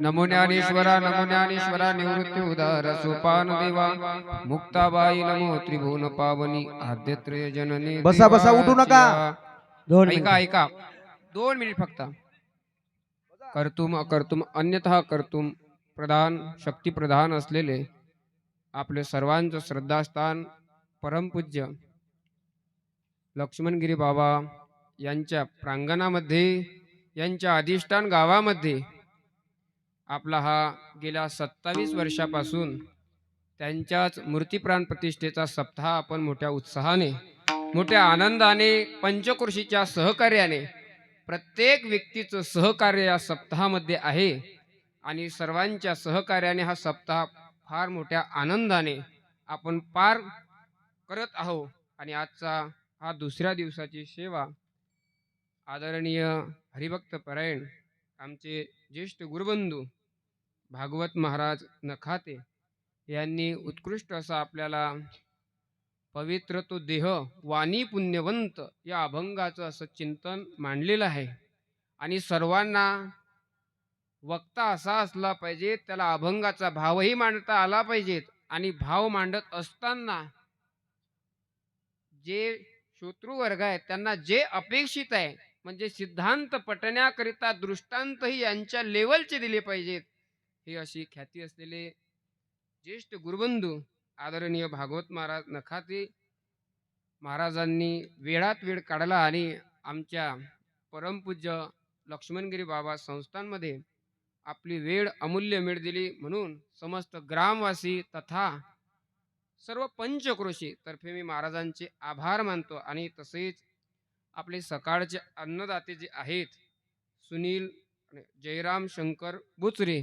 नमो ज्ञानेश्वरा निवृत्ती उदार सोपान देवा मुक्ताबाई नमो त्रिभुवन पावनी आद्यत्रय जननी बसा बसा उठू नका ऐका 2 मिनिट फक्त कर्तुम अकर्तुम अन्यथा कर्तुम प्रधान शक्ती प्रधान असलेले आपले सर्वांचं श्रद्धास्थान परमपूज्य लक्ष्मणगिरी बाबा यांच्या प्रांगणामध्ये यांच्या अधिष्ठान गावामध्ये आपला हा गेल्या 27 वर्षापासून त्यांच्याच मूर्तिप्राण प्रतिष्ठेचा सप्ताह आपण मोठ्या उत्साहाने मोठ्या आनंदाने पंचक्रोशीच्या सहकार्याने प्रत्येक व्यक्तीचं सहकार्य या सप्ताहामध्ये आहे आणि सर्वांच्या सहकार्याने हा सप्ताह फार मोठ्या आनंदाने आपण पार करत आहोत आणि आजचा हा दुसऱ्या दिवसाची सेवा आदरणीय हरिभक्त परायण आमचे ज्येष्ठ गुरुबंधू भागवत महाराज नखाते यांनी उत्कृष्ट असा आपल्याला पवित्र तो देह वाणी पुण्यवंत या अभंगाचं असं चिंतन मांडलेलं आहे आणि सर्वांना वक्ता असा असला पाहिजे त्याला अभंगाचा भावही मांडता आला पाहिजेत आणि भाव मांडत असताना जे श्रोतृवर्ग आहे त्यांना जे अपेक्षित आहे म्हणजे सिद्धांत पटण्याकरिता दृष्टांतही यांच्या लेवलचे दिले पाहिजेत ही अशी ख्याती असलेले ज्येष्ठ गुरुबंधू आदरणीय भागवत महाराज नखाते महाराजांनी वेळात वेळ काढला आणि आमच्या परमपूज्य लक्ष्मणगिरी बाबा संस्थांमध्ये आपली वेळ अमूल्य वेळ दिली म्हणून समस्त ग्रामवासी तथा सर्व पंचक्रोशी तर्फे मी महाराजांचे आभार मानतो आणि तसेच आपले सकाळचे अन्नदाते जे आहेत सुनील जयराम शंकर बुचरे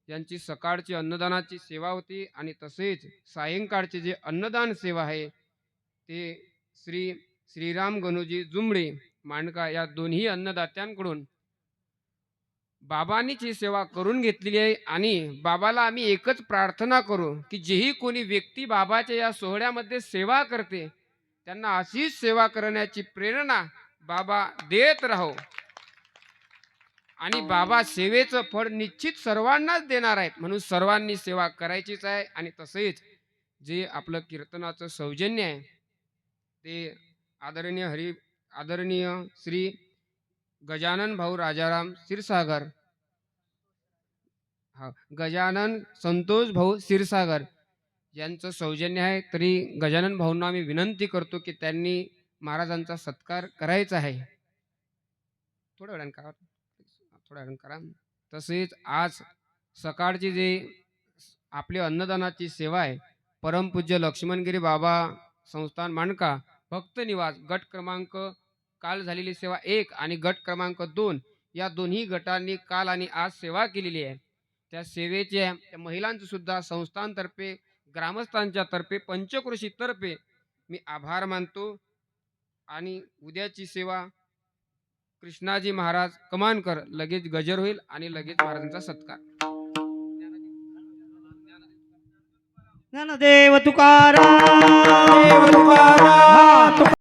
यांची सकाळची अन्नदानाची सेवा होती आणि तसेच सायंकाळचे जे अन्नदान सेवा आहे ते श्रीराम गणोजी जुमडे मांडका या दोन्ही अन्नदात्यांकडून बाबांनीच ही सेवा करून घेतलेली आहे आणि बाबाला आम्ही एकच प्रार्थना करू की जेही कोणी व्यक्ती बाबाच्या या सोहळ्यामध्ये सेवा करते त्यांना अशीच सेवा करण्याची प्रेरणा बाबा देत राहो आणि बाबा सेवेचं फळ निश्चित सर्वांनाच देणार आहेत म्हणून सर्वांनी सेवा करायचीच आहे आणि तसेच जे आपलं कीर्तनाचं सौजन्य आहे ते आदरणीय श्री गजानन भाऊ राजाराम क्षीरसागर गजानन संतोष भाऊ क्षीरसागर यांचं सौजन्य आहे तरी गजानन भाऊंना आम्ही विनंती करतो की त्यांनी महाराजांचा सत्कार करायचा आहे थोड्या वेळानं करा तसेच आज सकाळची जे आपली अन्नदानाची सेवा आहे परमपूज्य लक्ष्मणगिरी बाबा संस्थान मांडका भक्त निवास गट क्रमांक काल झालेली सेवा 1 आणि गट क्रमांक 2 या दोन्ही गटांनी काल आणि आज सेवा केलेली आहे त्या सेवेच्या त्या महिलांचं सुद्धा संस्थांतर्फे ग्रामस्थांच्या तर्फे पंचक्रोशी तर्फे मी आभार मानतो आणि उद्याची सेवा कृष्णाजी महाराज कमानकर लगेच गजर होईल आणि लगेच महाराजांचा सत्कार ज्ञानदेव तुकाराम देव तुकाराम